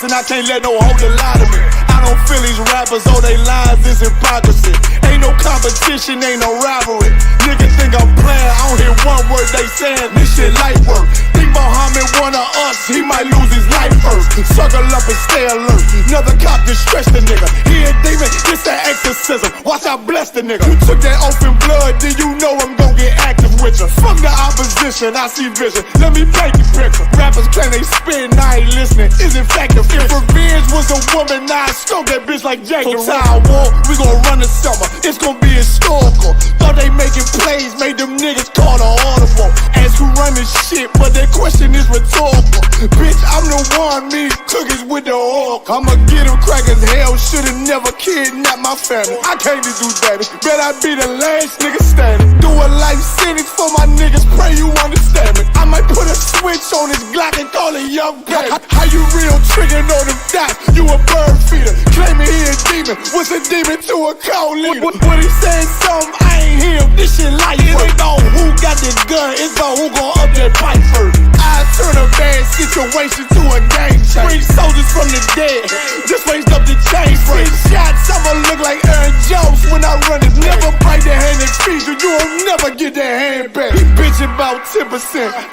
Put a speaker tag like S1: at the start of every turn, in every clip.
S1: and I can't let no hoe lie to me. I don't feel these rappers, oh they lies is hypocrisy. Ain't no competition, ain't no rivalry. Niggas think I'm playing, I don't hear one word they saying. This shit light work. Think Muhammad one of us, he might lose his life first. Circle up and stay alert. Another cop just stress the nigga. He a demon, it's that exorcism. Watch I bless the nigga. You took that oath in blood, then you know I'm gon' get active with you. Fuck the opposition, I see vision. Let me paint the picture. Rappers claim they spit and I ain't listening. Is it fact if revenge was a woman, now I stroke that bitch like Jake. So time war, we gon' run the summer. It's gon' be historical. Thought they making plays, made them niggas call the audible. Ask who run this shit, but that question is rhetorical. Bitch, I'm the one, me cookies with the oil. I'ma get them crackers, hell should've never kidnapped my family. I can't do that. Bet I be the last nigga standing. Do a life sentence for my niggas, pray you understand me. I might put a switch on this Glock and call it young baby. How you real triggering on them dots? You a bird feeder, claiming he a demon. What's a demon to a cold leader? What he saying something, I ain't hear him. This shit light. It ain't on who got the gun, it's on who gon' up that pipe first. I turn a bad situation to a game changer. Bring soldiers from the dead, just raised up the chain frame. Shots, I'ma look like Aaron Jones when I run it. Never bite the hand that feeds you, you won't never get that hand back. He bitchin' about 10%,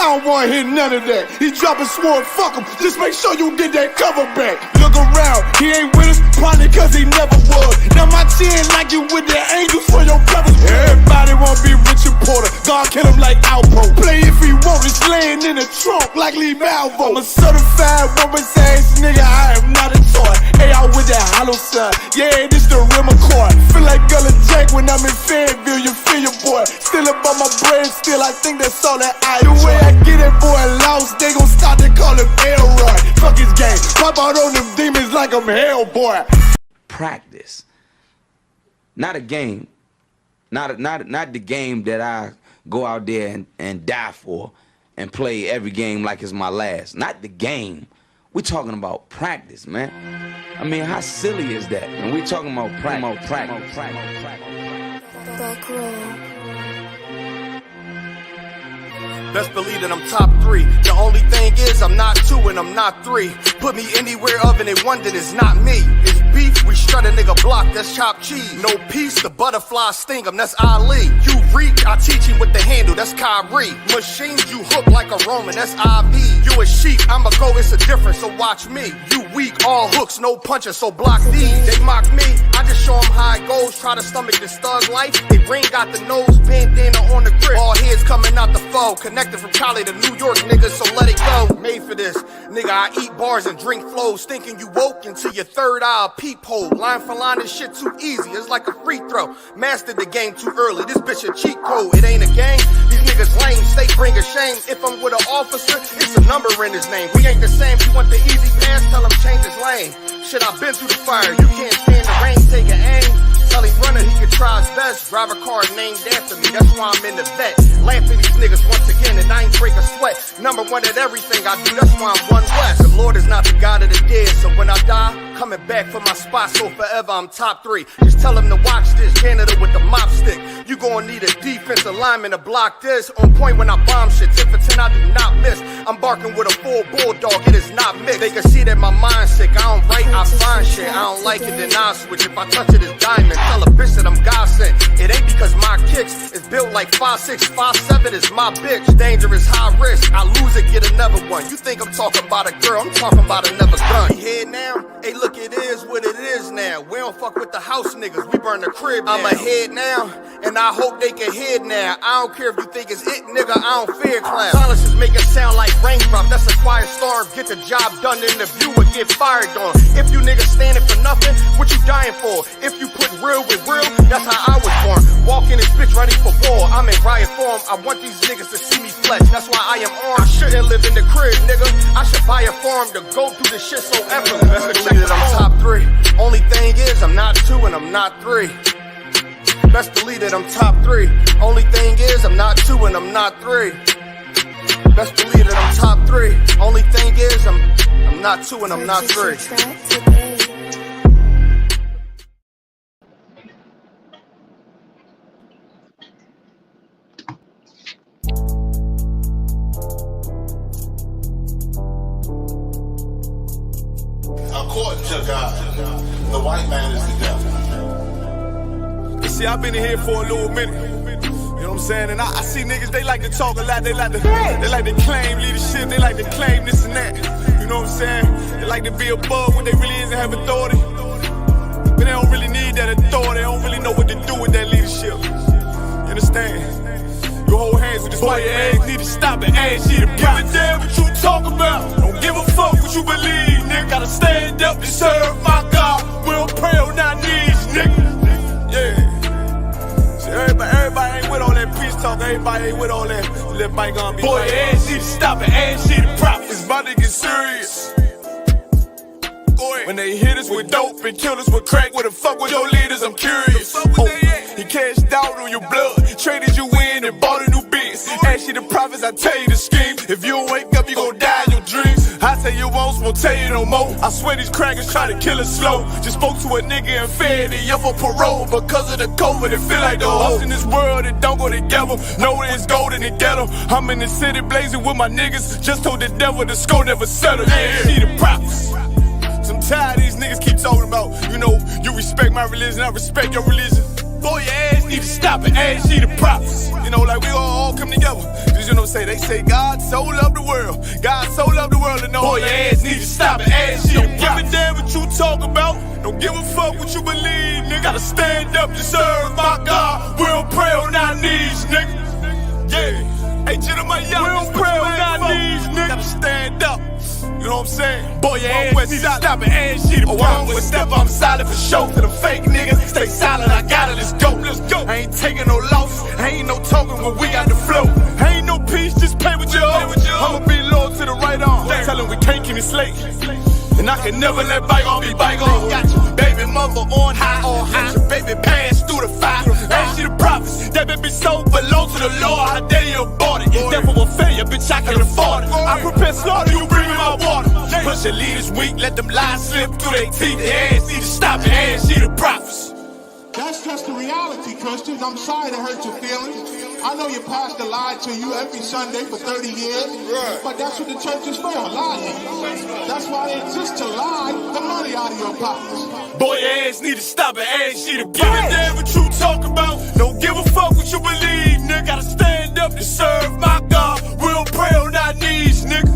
S1: I don't wanna hear none of that. He dropping sword, fuck him, just make sure you get that cover back. Look around, he ain't with us, probably cause he never was. Now my chin like you with the angels for your brothers. Everybody wanna be Richard Porter, God kill him like Alpo. Play if he want, it's laying in the trunk like Lee Malvo. I'm a certified woman's ass nigga, I am not a toy. Hey, out with that hollow side, yeah, this the rim accord. Feel like Gullah Jack when I'm in Fayetteville, you feel your boy. Still about my brain, still I think that's all that I do. The way I get it, boy, lost, they gon' start to call him Elroy. Fuck his game, pop out on them demons like I'm Hellboy.
S2: Practice, not a game, not the game that I go out there and die for and play every game like it's my last. Not the game. We talking about practice, man. I mean, how silly is that? And we talking about practice.
S3: Best believe that I'm top 3. The only thing is I'm not 2 and I'm not 3. Put me anywhere other than one that is not me. It's beef, we strut a nigga block, that's chopped cheese. No peace, the butterfly sting him, that's Ali. You reach, I teach him with the handle, that's Kyrie. Machines you hook like a Roman, that's IV. You a sheep, I'm a go, it's a difference, so watch me. You weak, all hooks, no punches, so block these. They mock me, I just show them how it goes. Try to stomach this thug life. They ring got the nose, bandana on the grip. All heads coming out the foe, connected from Cali to New York, nigga, so let it go. Made for this, nigga, I eat bars and drink flows. Thinking you woke into your third eye, peephole. Line for line, this shit too easy, it's like a free throw. Mastered the game too early, this bitch a cheat code. It ain't a game, these niggas lame, state bring a shame. If I'm with an officer, it's a number in his name. We ain't the same, you want the easy pass, tell him change his lane. Shit, I've been through the fire, you can't stand the rain, take an aim. Tell him running, he can try his best. Drive a car named after me, that's why I'm in the vet. Laughing these niggas once again, and I ain't break a sweat. Number one at everything I do, that's why I'm one west. The Lord is not the God of the dead, so when I die, coming back for my spot, so forever I'm top 3. Just tell him to watch this, janitor with the mop stick. You gon' need a defensive lineman to block this. On point when I bomb shit, 10 for 10 I do not miss. I'm barking with a full bulldog, it is not mixed. They can see that my mind's sick, I don't write, I find shit. I don't like it, then I switch. If I touch it, it's diamond. Tell a bitch that I'm God sent. It ain't because my kicks is built like 5'6", 5'7" is my bitch. Dangerous, high risk, I lose it, get another one. You think I'm talking about a girl, I'm talking about another gun. Head now, hey look, it is what it is now. We don't fuck with the house niggas, we burn the crib now. I'm ahead now, and I hope they can head now. I don't care if you think it's it, nigga, I don't fear clowns. Silences make it sound like raindrop, that's a quiet storm. Get the job done in the view and get fired on. If you niggas standing for nothing, what you dying for? If you put real with real, that's how I was born. Walking this bitch ready for war, I'm in riot form. I want these niggas to see me flex, that's why I am armed. I shouldn't live in the crib, nigga, I should buy a farm to go through this shit so effortless. Best believe that I'm top 3. Only thing is I'm not 2 and I'm not 3. Best believe that I'm top 3. Only thing is I'm not 2 and I'm not 3. Best believe that I'm top 3. Only thing is I'm not 2 and I'm not 3.
S1: According to God, the white man is the devil.
S3: You see, I've been in here for a little minute. You know what I'm saying? And I see niggas, they like to talk a lot. They like to claim leadership. They like to claim this and that. You know what I'm saying? They like to be above what they really is and have authority. But they don't really need that authority. They don't really know what to do with that leadership. You understand? You hold hands with this white ass, need to stop and ask you to give a damn what you talk about. Don't give a fuck what you believe, nigga. Gotta stand up and serve my God. We don't pray on our knees, nigga. Yeah. See, everybody ain't with all that peace talk. Everybody ain't with all that. Let bygone be. Boy, ass need to stop and ask you to prop. It's about to get serious. When they hit us with dope and kill us with crack, where the fuck with your leaders? I'm curious. He cashed out on your blood, traded you in and bought a new biz. Ask you the prophets, I tell you the scheme. If you don't wake up, you gon' die in your dreams. I tell you once, won't tell you no more. I swear these crackers try to kill us slow. Just spoke to a nigga and fed he up for parole. Because of the COVID, it feel like the hoes in this world that don't go together. Know it's gold in the ghetto. I'm in the city blazing with my niggas. Just told the devil the score never settled. Yeah, see the prophets. I'm tired of these niggas keep talking about, you know, you respect my religion, I respect your religion. Boy, your ass need to stop and ask you the prophets. You know, like we all come together. Cause you know what they say God so loved the world. God so loved the world and know boy, your ass need to stop and ask you the prophets. Don't give a damn what you talk about. Don't give a fuck what you believe, nigga. Gotta stand up to serve my God. We don't pray on our knees, nigga. Yeah. Hey, gentlemen, we don't pray on our knees, nigga. Gotta stand up. You know what I'm saying? Boy, your ass need to stop and ask shit. Oh, I'm with step, I'm solid for show. To the fake niggas, stay silent, I got it, let's go. Let's go. I ain't taking no loss, I ain't no talking when we got the flow. I ain't no peace, just pay with your own. I'ma be loyal to the right arm. Tell him we can't keep me slave. And I can never let bygone be bygone. Got your baby mother on high, got your baby pants through the fire. Ain't she the prophets, that baby so below to the Lord. How dare you abort it? Therefore will failure, bitch, I can afford it. I prepare slaughter, you bring me my water. Push your leaders weak, let them lies slip through their teeth. Their ass need to stop and ask she the prophets.
S1: That's just the reality, Christians. I'm sorry to hurt your feelings. I know your pastor lied to you every Sunday for 30 years, but that's what the church is for, lying. That's why they exist, to lie the money out of your pockets.
S3: Boy, your ass need to stop and ask you to give a damn what you talk about. Don't give a fuck what you believe, nigga. Gotta stand up to serve my God. We don't pray on our knees, nigga.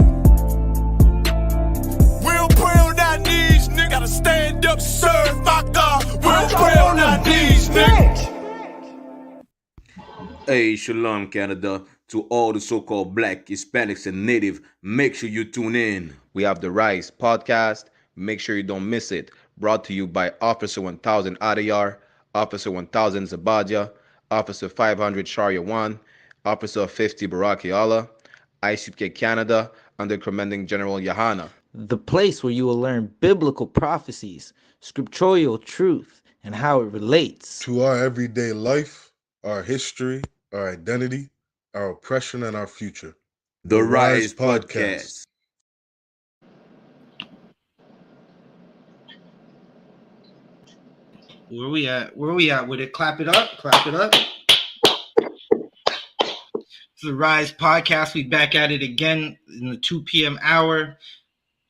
S3: We don't pray on our knees, nigga. Gotta stand up to serve my God. We don't pray on our knees, nigga.
S2: Hey, Shalom, Canada. To all the so-called black, Hispanics, and native, make sure you tune in. We have the Rise podcast. Make sure you don't miss it. Brought to you by Officer 1000 AHDAYAR, Officer 1000 ZABADYAH, Officer 500 SHARYAWAN, Officer 50 BARAQYAAHLA, ISUPK Canada, under Commanding General Yahana.
S4: The place where you will learn biblical prophecies, scriptural truth, and how it relates
S5: to our everyday life, our history, our identity, our oppression, and our future.
S2: The Rise Podcast.
S6: Where we at? Where we at with it? Clap it up. Clap it up. It's the Rise Podcast. We back at it again in the 2 p.m. hour.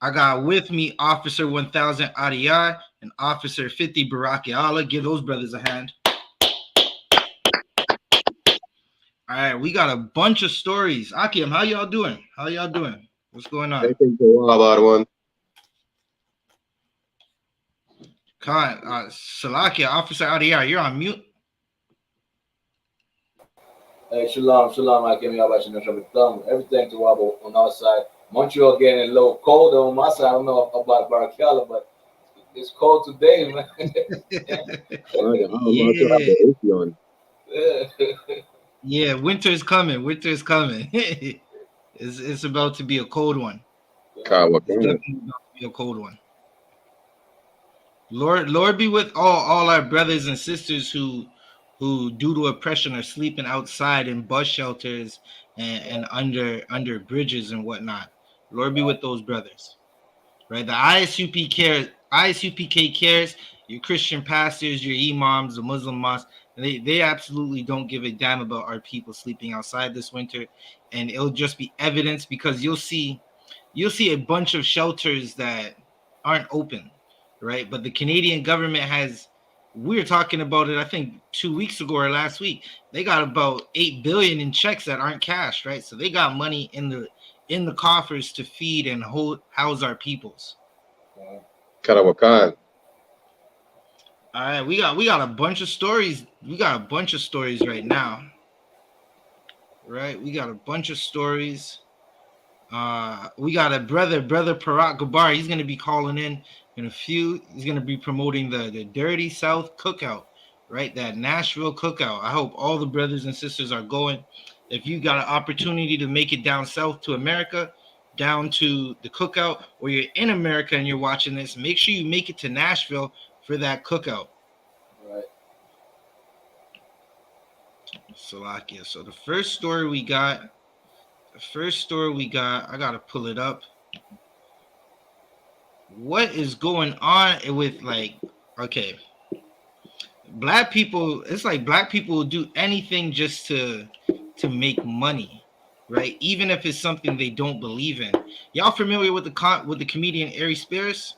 S6: I got with me Officer 1000 AHDAYAR and Officer 50 BARAQYAAHLA. Give those brothers a hand. All right, we got a bunch of stories. Akim, how y'all doing? How y'all doing? What's going on?
S7: One.
S6: Khan, Salakia, Officer AHDAYAR, you're on mute.
S7: Hey, shalom, Akim, everything to Wabo on our side. Montreal getting a little cold on my side. I don't know about BARAQYAAHLA, but it's cold today, man.
S6: Yeah, winter's coming. Winter's coming. It's about to be a cold one. It's definitely about to be a cold one. Lord be with all our brothers and sisters who due to oppression are sleeping outside in bus shelters and under bridges and whatnot. Lord be with those brothers. Right? The ISUPK cares, your Christian pastors, your imams, the Muslim mosques, they absolutely don't give a damn about our people sleeping outside this winter. And it'll just be evidence because you'll see a bunch of shelters that aren't open, right? But the Canadian government has. We were talking about it, I think 2 weeks ago or last week. They got about 8 billion in checks that aren't cashed, right? So they got money in the coffers to feed and house our peoples.
S8: Karawakan.
S6: All right, we got a bunch of stories. We got a bunch of stories right now. Right, we got a bunch of stories. We got a brother Parak Gabar. He's gonna be calling in a few. He's gonna be promoting the Dirty South Cookout, right? That Nashville Cookout. I hope all the brothers and sisters are going. If you got an opportunity to make it down south to America, down to the cookout, or you're in America and you're watching this, make sure you make it to Nashville for that cookout.
S7: Right.
S6: Salakia. So the first story we got, I gotta pull it up. What is going on with, like, okay, black people? It's like black people will do anything just to make money, right? Even if it's something they don't believe in. Y'all familiar with the comedian Ari Spears?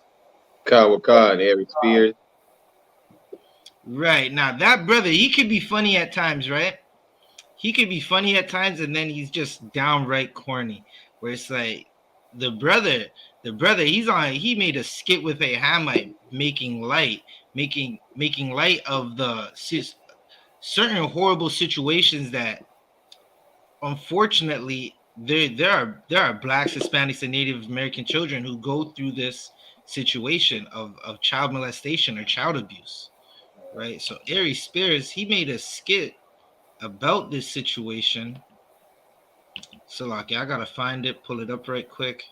S8: Karawakan, Ari Spears.
S6: Right. Now that brother, he could be funny at times, right? He could be funny at times, and then he's just downright corny. Where it's like the brother, he made a skit with a Hamite making light of the certain horrible situations that, unfortunately, there are blacks, Hispanics, and Native American children who go through this situation of child molestation or child abuse, right? So Ari Spears, he made a skit about this situation. So, like, I gotta find it, pull it up right quick.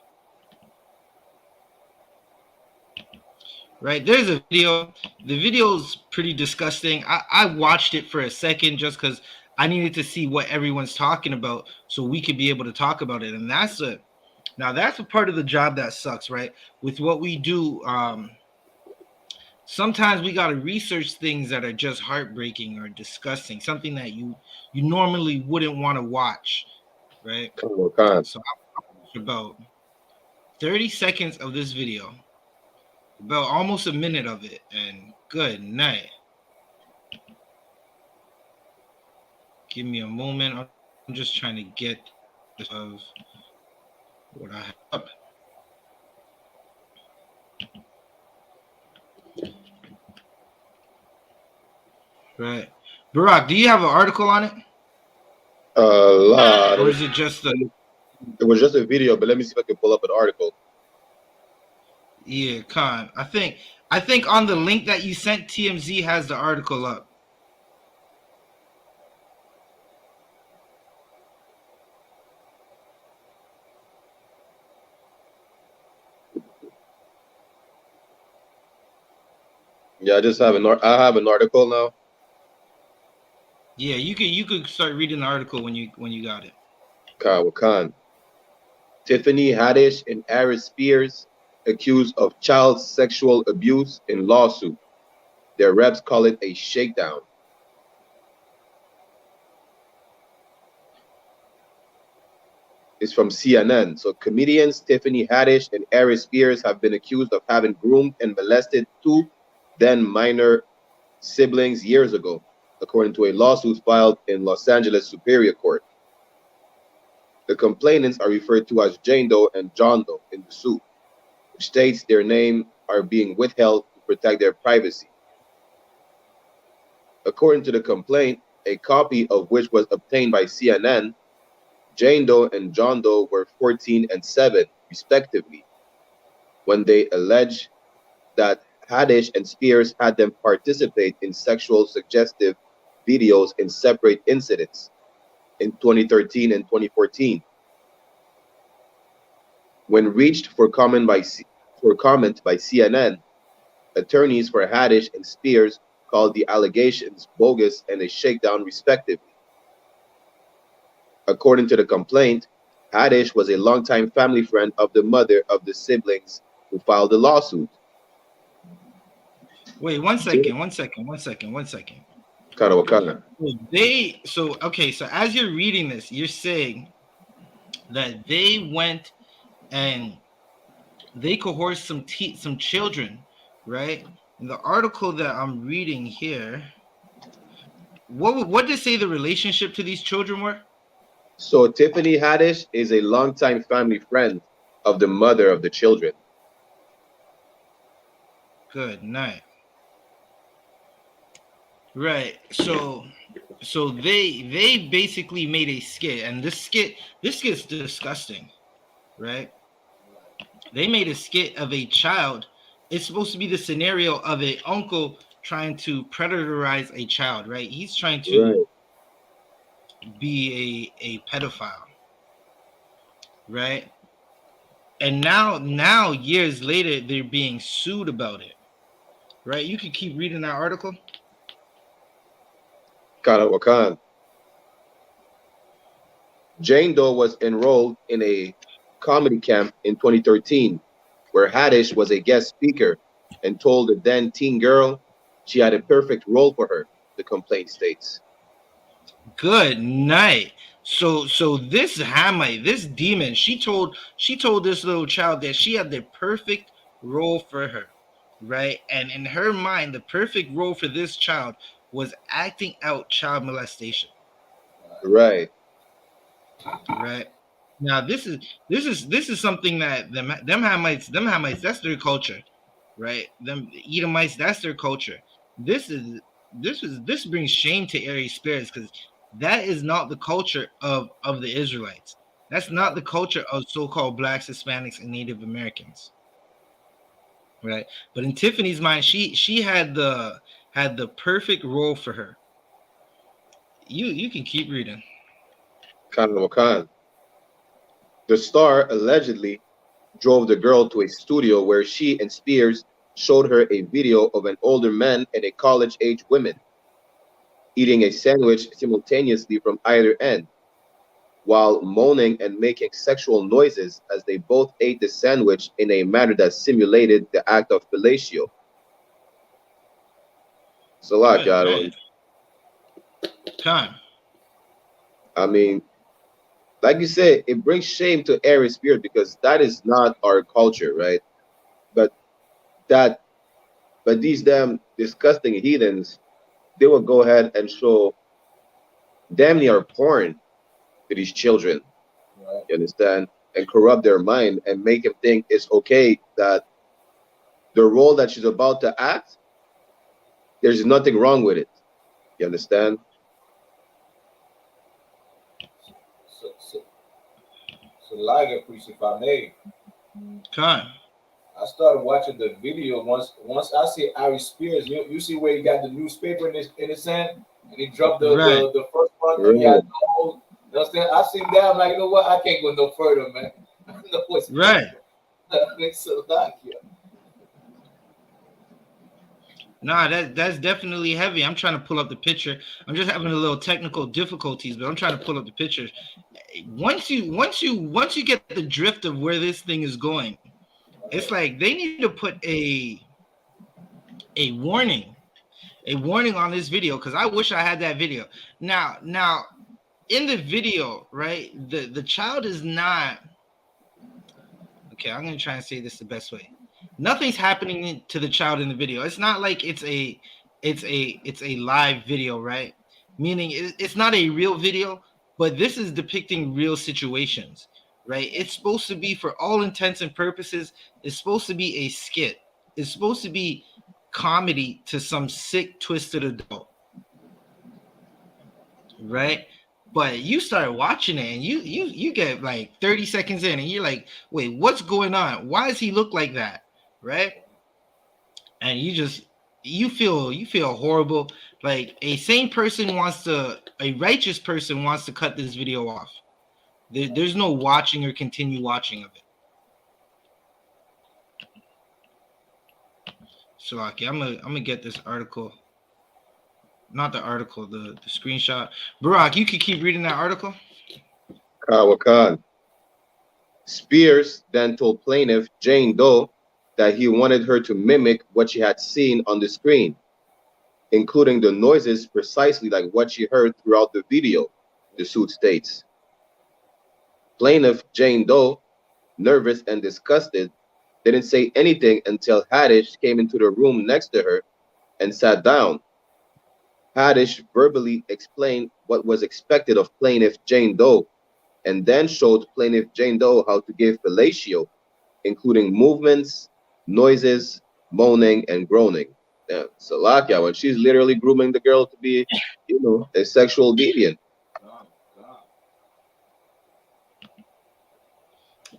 S6: Right, there's a video. The video's pretty disgusting. I watched it for a second just because I needed to see what everyone's talking about so we could be able to talk about it. And that's a part of the job that sucks, right? With what we do, sometimes we got to research things that are just heartbreaking or disgusting, something that you normally wouldn't want to watch, right? So I watched about 30 seconds of this video, about almost a minute of it, and good night. Give me a moment. I'm just trying to get of what I have. Right. Barack, do you have an article on it? Or is it just
S8: it was just a video, but let me see if I can pull up an article.
S6: Yeah, Khan. I think on the link that you sent, TMZ has the article up.
S8: Yeah, I have an article now.
S6: Yeah, you could start reading the article when you got it.
S8: Khan. Tiffany Haddish and Ari Spears accused of child sexual abuse in lawsuit. Their reps call it a shakedown. It's from CNN. So comedians Tiffany Haddish and Ari Spears have been accused of having groomed and molested two then minor siblings years ago, according to a lawsuit filed in Los Angeles Superior Court. The complainants are referred to as Jane Doe and John Doe in the suit, which states their name are being withheld to protect their privacy. According to the complaint, a copy of which was obtained by CNN, Jane Doe and John Doe were 14 and 7, respectively, when they allege that Haddish and Spears had them participate in sexual suggestive videos in separate incidents in 2013 and 2014. When reached for comment by CNN, attorneys for Haddish and Spears called the allegations bogus and a shakedown, respectively. According to the complaint, Haddish was a longtime family friend of the mother of the siblings who filed the lawsuit.
S6: Wait, one second. So as you're reading this, you're saying that they went and they coerced some children, right? In the article that I'm reading here, what did it say the relationship to these children were?
S8: So Tiffany Haddish is a longtime family friend of the mother of the children.
S6: Good night. Right. So they basically made a skit, and this skit's disgusting, right? They made a skit of a child. It's supposed to be the scenario of a uncle trying to predatorize a child, right? He's trying to be a pedophile, right? And now years later, they're being sued about it, right? You can keep reading that article.
S8: Wakan. Jane Doe was enrolled in a comedy camp in 2013, where Haddish was a guest speaker and told the then teen girl she had a perfect role for her, the complaint states.
S6: Good night. So this Hamite, this demon, she told this little child that she had the perfect role for her, right? And in her mind, the perfect role for this child was acting out child molestation.
S8: Right.
S6: Right. Now this is something that them Hamites, that's their culture, right? Them Edomites, that's their culture. This brings shame to Aries spirits, because that is not the culture of the Israelites. That's not the culture of so-called blacks, Hispanics, and Native Americans. Right. But in Tiffany's mind, she had the perfect role for her. You can keep reading.
S8: Wakan. The star allegedly drove the girl to a studio where she and Spears showed her a video of an older man and a college-age woman eating a sandwich simultaneously from either end, while moaning and making sexual noises as they both ate the sandwich in a manner that simulated the act of fellatio. It's a lot, God.
S6: Time.
S8: I mean, like you said, it brings shame to Aries spirit, because that is not our culture, right? But these damn disgusting heathens, they will go ahead and show damn near porn to these children. Right. You understand? And corrupt their mind and make them think it's okay that the role that she's about to act, there's nothing wrong with it. You understand?
S7: So Liger Priest, if I may.
S6: Time.
S7: I started watching the video once I see Ari Spears. You see where he got the newspaper in his hand, and he dropped the first one.
S8: Right.
S7: He had the whole, you know what I'm saying? I seen that. I'm like, you know what? I can't go no further, man. I know what's
S6: right.
S7: It's so dark here.
S6: Nah, that's definitely heavy. I'm trying to pull up the picture. I'm just having a little technical difficulties, but I'm trying to pull up the picture. Once you get the drift of where this thing is going, it's like they need to put a warning on this video, because I wish I had that video. Now in the video, right, the child is not okay. I'm gonna try and say this the best way. Nothing's happening to the child in the video. It's not like it's a live video, right? Meaning it's not a real video, but this is depicting real situations, right? It's supposed to be, for all intents and purposes, it's supposed to be a skit. It's supposed to be comedy to some sick, twisted adult, right? But you start watching it and you get like 30 seconds in and you're like, wait, what's going on? Why does he look like that? Right? And you feel horrible. Like a righteous person wants to cut this video off. There's no watching or continue watching of it. So okay, I'm gonna get this article. Not the article, the screenshot. Barack, you can keep reading that article.
S8: Wakan. Spears then told plaintiff Jane Doe that he wanted her to mimic what she had seen on the screen, including the noises precisely like what she heard throughout the video, the suit states. Plaintiff Jane Doe, nervous and disgusted, didn't say anything until Haddish came into the room next to her and sat down. Haddish verbally explained what was expected of plaintiff Jane Doe, and then showed plaintiff Jane Doe how to give fellatio, including movements, noises, moaning, and groaning. Yeah, Salakia, when she's literally grooming the girl to be, a sexual deviant.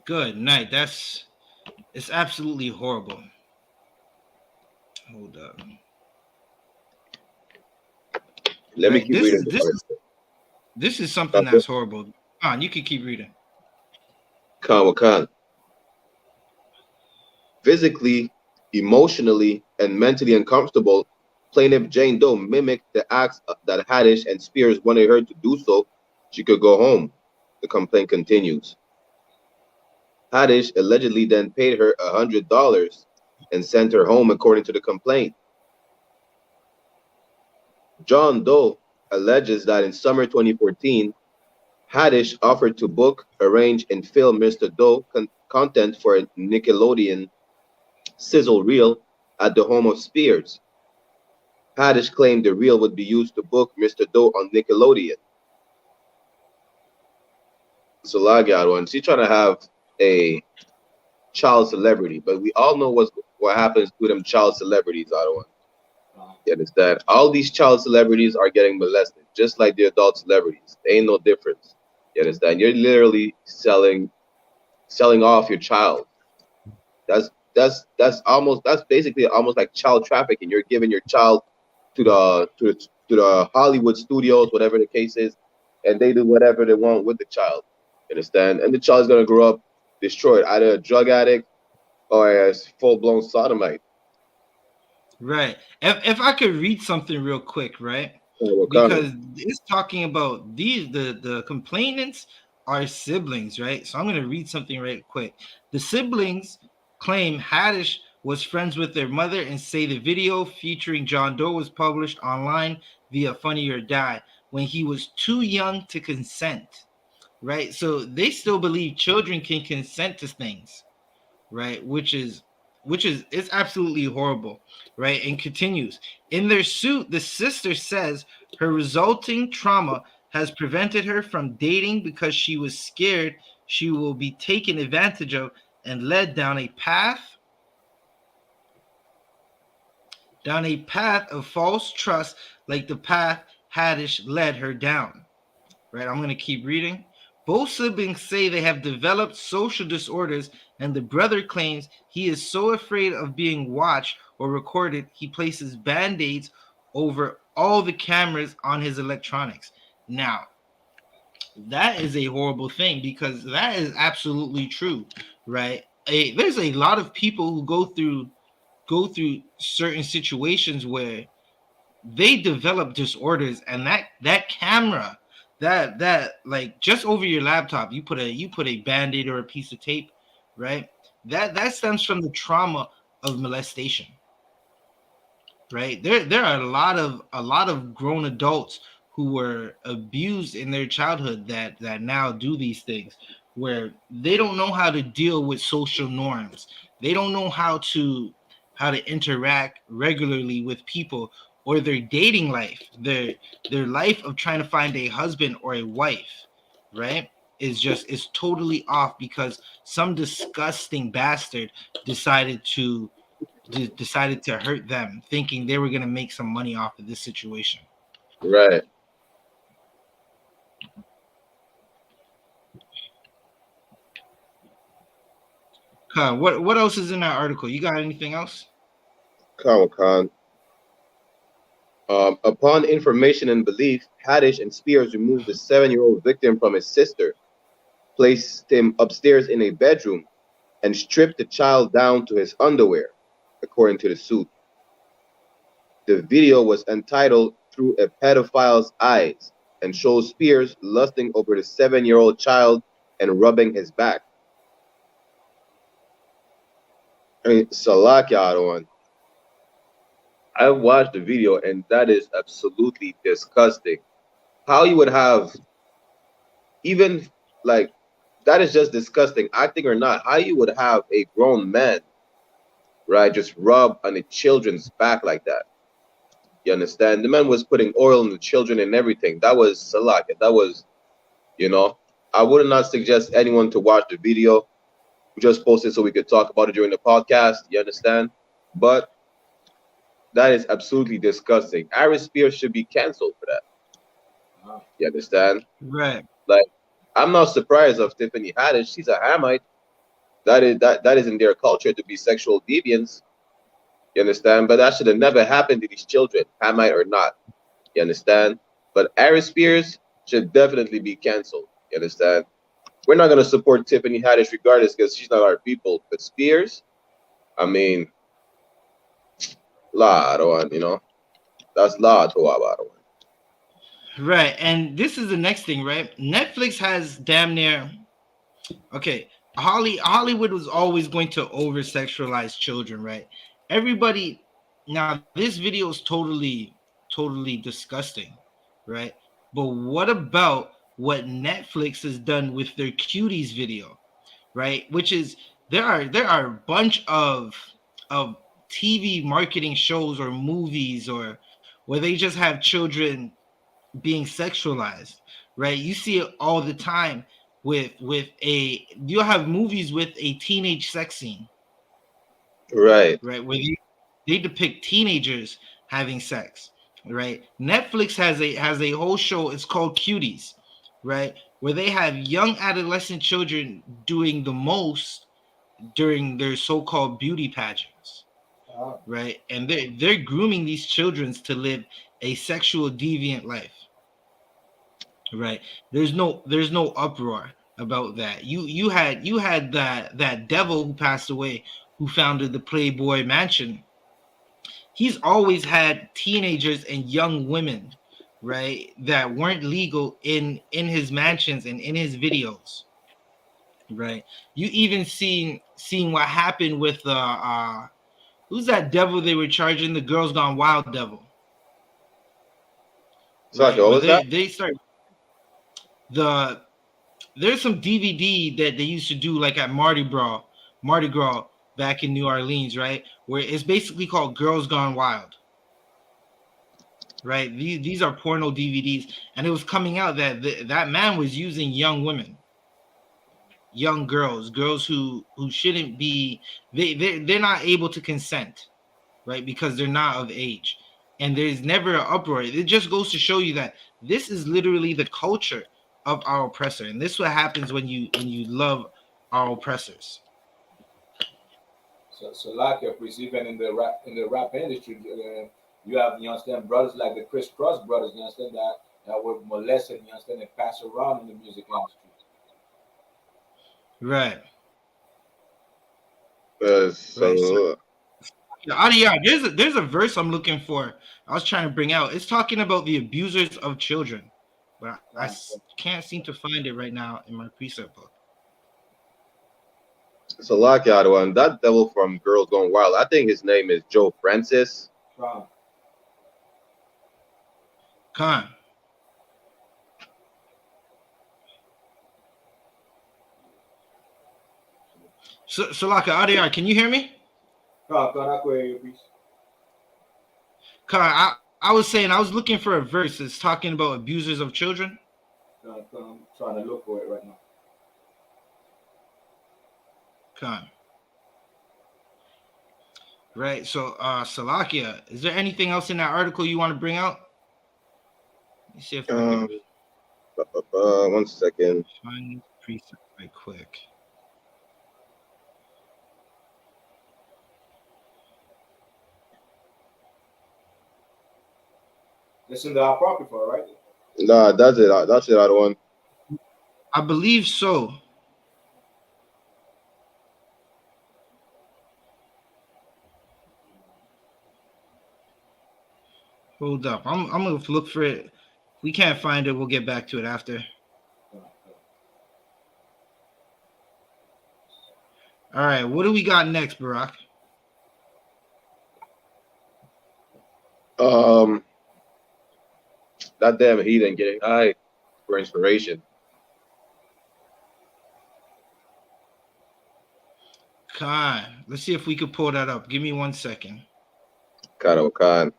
S6: Good night. It's absolutely horrible. Hold up.
S8: Let me keep reading.
S6: This is something that's horrible. On, you can keep reading.
S8: Khan. Physically, emotionally, and mentally uncomfortable, plaintiff Jane Doe mimicked the acts that Haddish and Spears wanted her to do so she could go home. The complaint continues. Haddish allegedly then paid her $100 and sent her home, according to the complaint. John Doe alleges that in summer 2014, Haddish offered to book, arrange, and film Mr. Doe content for a Nickelodeon sizzle reel at the home of Spears. Haddish claimed the reel would be used to book Mr. Doe on Nickelodeon. So Lagyad, she's trying to have a child celebrity, but we all know what happens to them child celebrities, Adawan. You understand? All these child celebrities are getting molested, just like the adult celebrities. There ain't no difference. You understand? You're literally selling off your child. That's basically almost like child trafficking. You're giving your child to the Hollywood studios, whatever the case is, and they do whatever they want with the child. You understand? And the child's gonna grow up destroyed, either a drug addict or a full-blown sodomite.
S6: Right. If I could read something real quick, right? Because it's talking about the complainants are siblings, right? So I'm going to read something right quick. The siblings claim Haddish was friends with their mother and say the video featuring John Doe was published online via Funny or Die when he was too young to consent, right? So they still believe children can consent to things, right? Which is it's absolutely horrible, right? And continues. In their suit, the sister says her resulting trauma has prevented her from dating because she was scared she will be taken advantage of and led down a path of false trust like the path Haddish led her down. Right? I'm going to keep reading. Both siblings say they have developed social disorders, and the brother claims he is so afraid of being watched or recorded, he places band-aids over all the cameras on his electronics. Now, that is a horrible thing because that is absolutely true, right? There's a lot of people who go through certain situations where they develop disorders, and that camera, that like just over your laptop, you put a band-aid or a piece of tape, right? That stems from the trauma of molestation, right? There are a lot of grown adults who were abused in their childhood that now do these things, where they don't know how to deal with social norms. They don't know how to interact regularly with people, or their dating life, their life of trying to find a husband or a wife, right? Is totally off because some disgusting bastard decided to hurt them, thinking they were going to make some money off of this situation.
S8: Right.
S6: What else is in that article? You got anything else?
S8: Khan. Upon information and belief, Haddish and Spears removed the 7-year-old victim from his sister, placed him upstairs in a bedroom, and stripped the child down to his underwear, according to the suit. The video was entitled "Through a Pedophile's Eyes" and shows Spears lusting over the 7-year-old child and rubbing his back. I mean, Salakia, I watched the video, and that is absolutely disgusting. How you would have, even like, that is just disgusting, acting or not, how you would have a grown man right? Just rub on the children's back like that. You understand? The man was putting oil on the children and everything. That was Salak. That was, you know, I would not suggest anyone to watch the video. We just posted so we could talk about it during the podcast. You understand? But that is absolutely disgusting. Aries Spears should be canceled for that. You understand?
S6: Right.
S8: Like, I'm not surprised of Tiffany Haddish. She's a Hamite. That is in their culture to be sexual deviants. You understand? But that should have never happened to these children, Hamite or not. You understand? But Aries Spears should definitely be canceled. You understand? We're not gonna support Tiffany Haddish regardless because she's not our people. But Spears, I mean, law, you know, that's law to our.
S6: Right. And this is the next thing, right? Netflix has damn near okay. Hollywood was always going to over sexualize children, right? Everybody now this video is totally disgusting, right? But what about what Netflix has done with their cuties video, right? Which is there are a bunch of TV marketing shows or movies or where they just have children being sexualized, right? You see it all the time with you'll have movies with a teenage sex scene,
S8: Right.
S6: where they depict teenagers having sex, right? Netflix has a whole show, it's called Cuties, right, where they have young adolescent children doing the most during their so-called beauty pageants, right? And they're grooming these children to live a sexual deviant life, right? There's no uproar about that. You had that devil who passed away, who founded the Playboy Mansion. He's always had teenagers and young women, right, that weren't legal in his mansions and in his videos, right? You even seen what happened with who's that devil they were charging, the Girls Gone Wild devil?
S8: Sorry, what was that?
S6: They start there's some DVD that they used to do like at Mardi Gras back in New Orleans, right? Where it's basically called Girls Gone Wild, right? These are porno DVDs, and it was coming out that that man was using young women, young girls who shouldn't be, they're not able to consent, right? Because they're not of age, and there's never an uproar. It just goes to show you that this is literally the culture of our oppressor, and this is what happens when you love our oppressors.
S7: So like even in the rap industry, you have, you understand, brothers like the Chris Cross brothers, you understand, that were molested, you understand, and passed around in the music industry.
S6: Right.
S8: So
S6: AHDAYAR, there's a verse I'm looking for. I was trying to bring out. It's talking about the abusers of children, but I can't seem to find it right now in my preset book.
S8: So like one, that devil from Girls Gone Wild, I think his name is Joe Francis.
S6: Khan. So like AHDAYAR, can you hear me? Khan, I was saying I was looking for a verse that's talking about abusers of children.
S7: I'm trying to look for it right now.
S6: Khan. Right. So Salakia, is there anything else in that article you want to bring out? Let me see if I can
S8: 1 second.
S6: find precept right quick.
S7: It's in the Apocrypha, right?
S8: Nah, that's it. That's it. I don't want.
S6: I believe so. Hold up. I'm gonna look for it. If we can't find it, we'll get back to it after. All right, what do we got next, Barack?
S8: That damn heathen getting high for inspiration.
S6: Khan. Let's see if we could pull that up. Give me 1 second.
S8: Karawakan.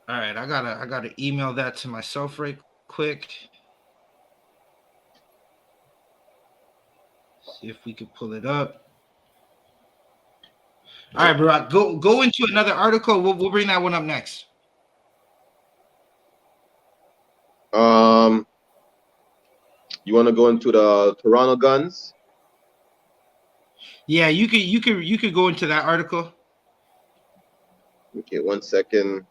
S6: All right, I gotta email that to myself right quick. See if we could pull it up. All right, Barack, go into another article. We'll bring that one up next.
S8: You want to go into the Toronto guns?
S6: Yeah, you could go into that article.
S8: Okay, 1 second.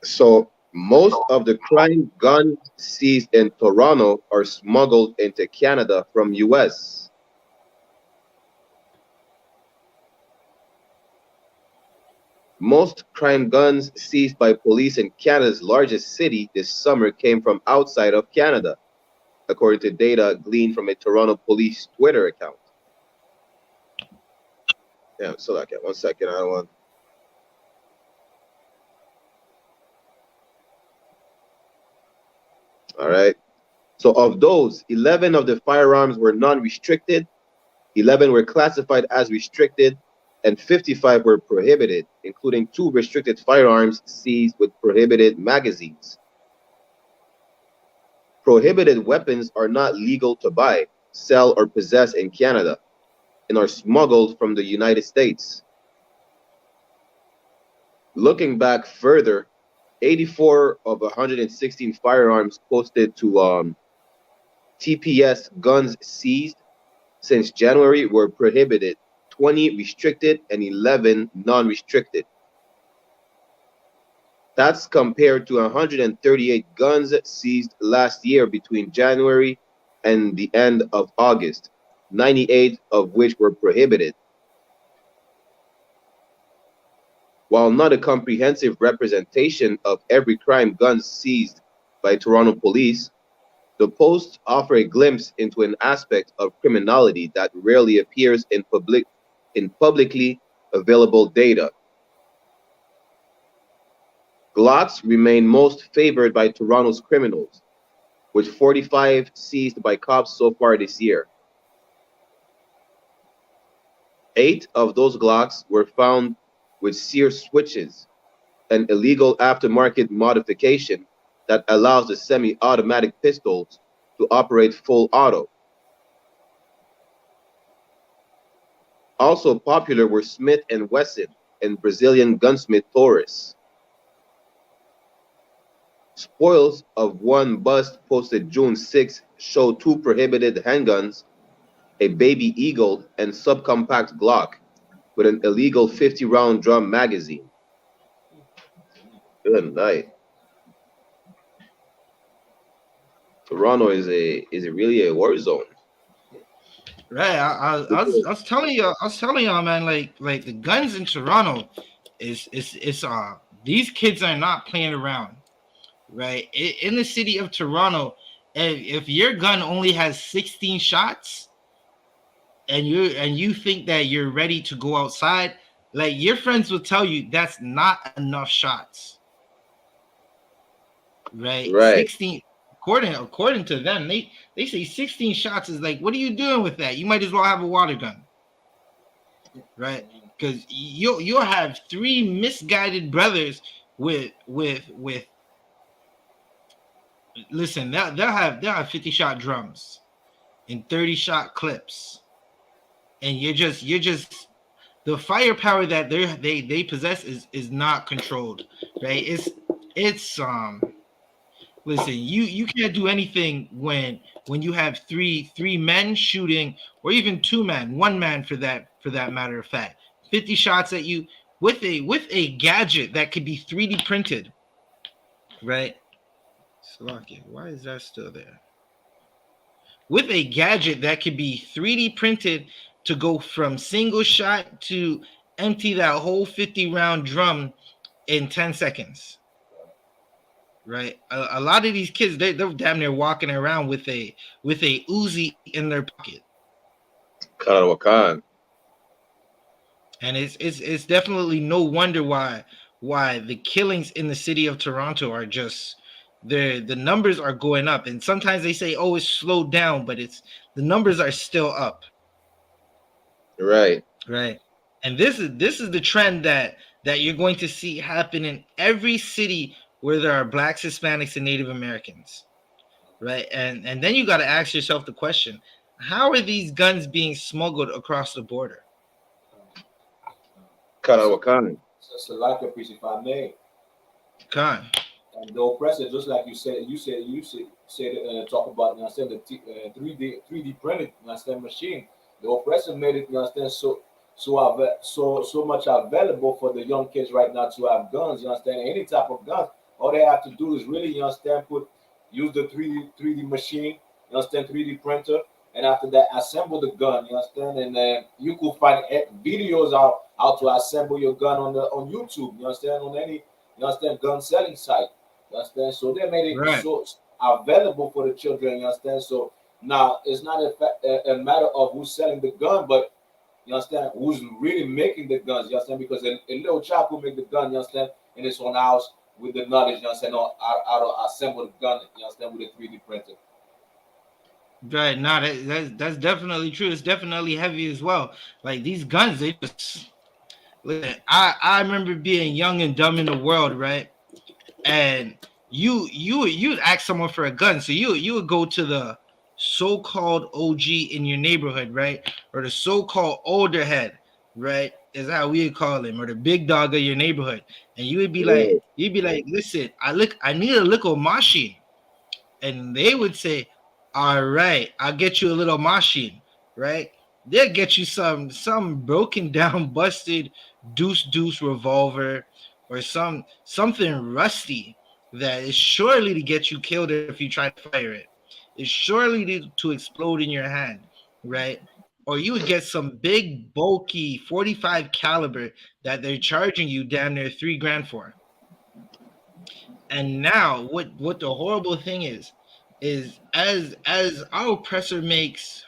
S8: So most of the crime guns seized in Toronto are smuggled into Canada from US. Most crime guns seized by police in Canada's largest city this summer came from outside of Canada, according to data gleaned from a Toronto police Twitter account. Yeah, so like, 1 second, I don't want. All right. So of those, 11 of the firearms were non-restricted, 11 were classified as restricted, and 55 were prohibited, including 2 restricted firearms seized with prohibited magazines. Prohibited weapons are not legal to buy, sell, or possess in Canada and are smuggled from the United States. Looking back further, 84 of 116 firearms posted to TPS guns seized since January were prohibited, 20 restricted, and 11 non-restricted. That's compared to 138 guns seized last year between January and the end of August, 98 of which were prohibited. While not a comprehensive representation of every crime gun seized by Toronto police, the posts offer a glimpse into an aspect of criminality that rarely appears in publicly available data. Glocks remain most favored by Toronto's criminals, with 45 seized by cops so far this year. 8 of those Glocks were found with sear switches, an illegal aftermarket modification that allows the semi-automatic pistols to operate full auto. Also popular were Smith & Wesson and Brazilian gunsmith Taurus. Spoils of one bust posted June 6 show 2 prohibited handguns, a Baby Eagle, and subcompact Glock with an illegal 50-round drum magazine. Good night. Toronto is really a war zone.
S6: Right. I was telling y'all, man, like the guns in Toronto is these kids are not playing around. Right. In the city of Toronto, if your gun only has 16 shots and you think that you're ready to go outside, like your friends will tell you that's not enough shots. Right. 16. According to them, they say 16 shots is like, what are you doing with that? You might as well have a water gun, right? Because you'll have 3 misguided brothers with listen, they'll have 50-shot drums and 30-shot clips, and you're just the firepower that they possess is not controlled, right? It's Listen, you can't do anything when you have three men shooting, or even 2 men, 1 man for that matter of fact, 50 shots at you with a gadget that could be 3D printed, right? Slovakia, why is that still there? With a gadget that could be 3D printed to go from single shot to empty that whole 50-round drum in 10 seconds. Right, a lot of these kids they're damn near walking around with a Uzi in their pocket.
S8: Karawakan.
S6: And it's definitely no wonder why the killings in the city of Toronto are just the numbers are going up. And sometimes they say, oh, it's slowed down, but it's the numbers are still up.
S8: Right.
S6: Right. And this is the trend that you're going to see happen in every city where there are blacks, Hispanics, and Native Americans. Right. And then you got to ask yourself the question, how are these guns being smuggled across the border?
S8: Karawakan.
S7: It's a lack of peace, if I may.
S6: Con.
S7: And the oppressor, just like you said, talk about, you understand, the 3D printed, you understand, machine. The oppressor made it, you understand, so much available for the young kids right now to have guns, you understand, any type of guns. All they have to do is really, you understand, use the 3D machine, you understand, 3D printer, and after that, assemble the gun, you understand, and then you could find videos out how to assemble your gun on YouTube, you understand, on any, you understand, gun selling site. You understand? So they made it so available for the children. You understand? So now it's not a matter of who's selling the gun, but you understand who's really making the guns. You understand? Because a little child who make the gun, you understand, in his own house with the knowledge, you understand, how to assemble the gun, you understand, with a 3D printer.
S6: Right. No, that's definitely true. It's definitely heavy as well. Like these guns, they just listen, I remember being young and dumb in the world, right? And you'd ask someone for a gun, so you would go to the so-called OG in your neighborhood, right, or the so-called older head, right, is how we would call him, or the big dog of your neighborhood, and you'd be like, listen, I need a little machine, and they would say, all right, I'll get you a little machine, right? They'll get you some broken down, busted deuce revolver, or something rusty that is surely to get you killed if you try to fire it. It's surely to explode in your hand, right? Or you would get some big, bulky 45 caliber that they're charging you damn near $3,000 for. And now, what the horrible thing is as our oppressor makes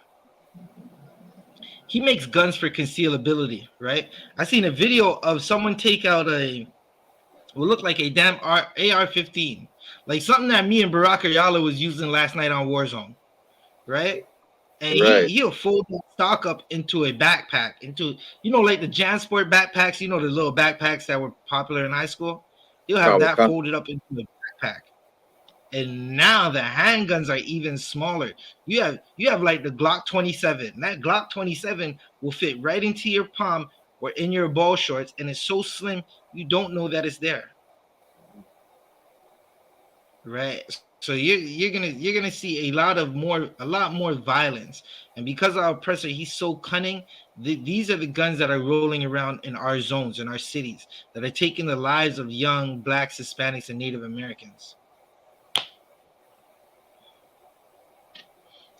S6: guns for concealability, right? I seen a video of someone take out what looked like a damn AR-15, like something that me and BARAQYAAHLA was using last night on Warzone, right? And he'll fold that stock up into a backpack, into, like the JanSport backpacks, the little backpacks that were popular in high school. He'll have that folded up into a backpack. And now the handguns are even smaller. You have like the Glock 27. That Glock 27 will fit right into your palm or in your ball shorts, and it's so slim you don't know that it's there. Right? So you're gonna see a lot more violence, and because our oppressor, he's so cunning. These are the guns that are rolling around in our zones, in our cities, that are taking the lives of young blacks, Hispanics, and Native Americans.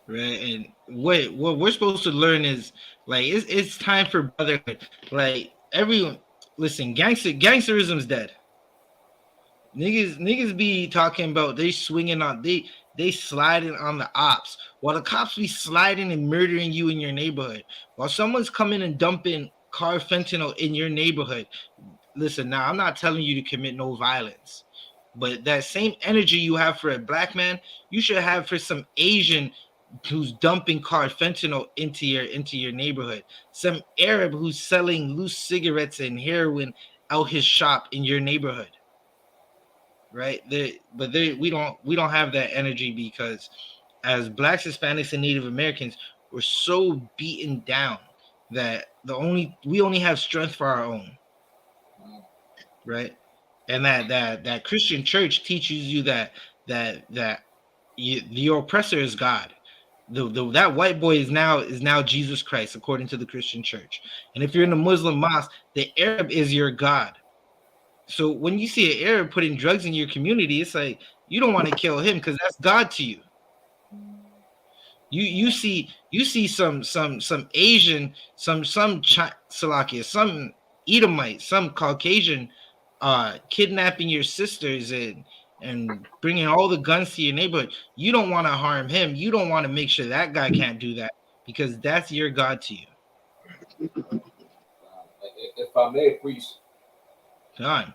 S6: Right, and what we're supposed to learn is like it's time for brotherhood. Like everyone, listen, gangsterism's dead. Niggas be talking about they swinging on they sliding on the ops, while the cops be sliding and murdering you in your neighborhood. While someone's coming and dumping car fentanyl in your neighborhood. Listen, now I'm not telling you to commit no violence, but that same energy you have for a black man, you should have for some Asian who's dumping car fentanyl into your neighborhood, some Arab who's selling loose cigarettes and heroin out his shop in your neighborhood, right? We don't have that energy, because as blacks, Hispanics, and Native Americans, we're so beaten down that we only have strength for our own, right? And that Christian church teaches you that your oppressor is God. That white boy is now Jesus Christ, according to the Christian church. And if you're in a Muslim mosque, the Arab is your God. So when you see an Arab putting drugs in your community, it's like you don't want to kill him because that's God to you. You see some Asian, some Salakia, some Edomite, some Caucasian kidnapping your sisters and bringing all the guns to your neighborhood. You don't want to harm him. You don't want to make sure that guy can't do that, because that's your God to you.
S7: if I may, priest.
S6: Done.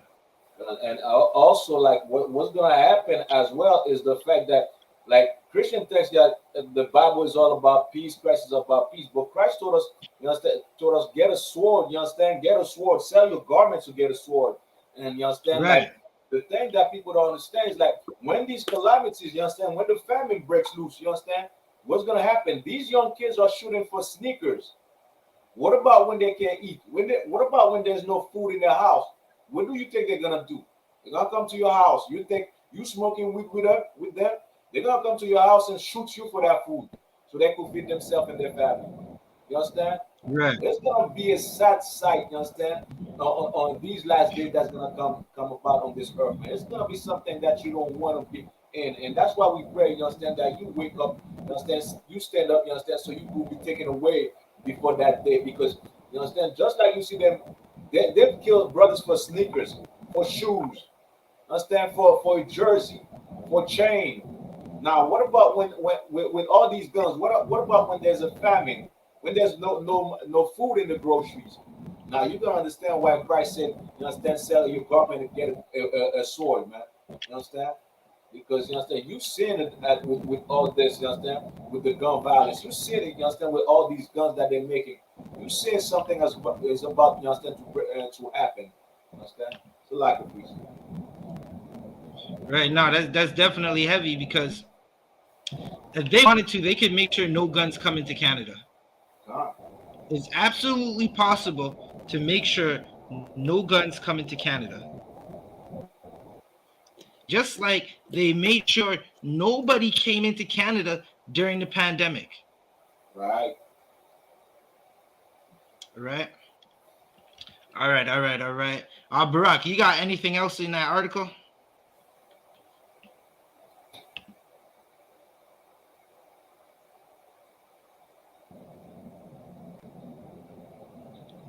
S7: And also, like, what's gonna happen as well is the fact that, like, Christian text that the Bible is all about peace, Christ is about peace, but Christ told us, you understand, told us get a sword, you understand, get a sword, sell your garments to get a sword, and you understand,
S6: Right.
S7: like, the thing that people don't understand is, like, when these calamities, you understand, when the famine breaks loose, you understand, what's gonna happen? These young kids are shooting for sneakers. What about when they can't eat? What about when there's no food in their house? What do you think they're gonna do? They're gonna come to your house. You think you smoking weed with them? They're gonna come to your house and shoot you for that food, so they could feed themselves and their family. You understand?
S6: Right.
S7: There's gonna be a sad sight. You understand? On these last days, that's gonna come about on this earth, man. It's gonna be something that you don't want to be in, and that's why we pray. You understand that you wake up. You understand? You stand up. You understand? So you will be taken away before that day, because you understand, just like you see them, they've killed brothers for sneakers, for shoes, understand, for a jersey, for chain. Now what about when with all these guns, what about when there's a famine, when there's no food in the groceries? Now you gotta understand why Christ said, you understand, sell your garment and get a sword, man. You understand? Because you understand, you seen it with all this, you understand, with the gun violence. You seen it, you understand, with all these guns that they're making. You seen something is about, you understand, to happen. You understand? It's a lack of reason.
S6: Right. Now that's definitely heavy, because if they wanted to, they could make sure no guns come into Canada. It's absolutely possible to make sure no guns come into Canada. Just like they made sure nobody came into Canada during the pandemic.
S7: Right.
S6: Right. All right. Barack, you got anything else in that article?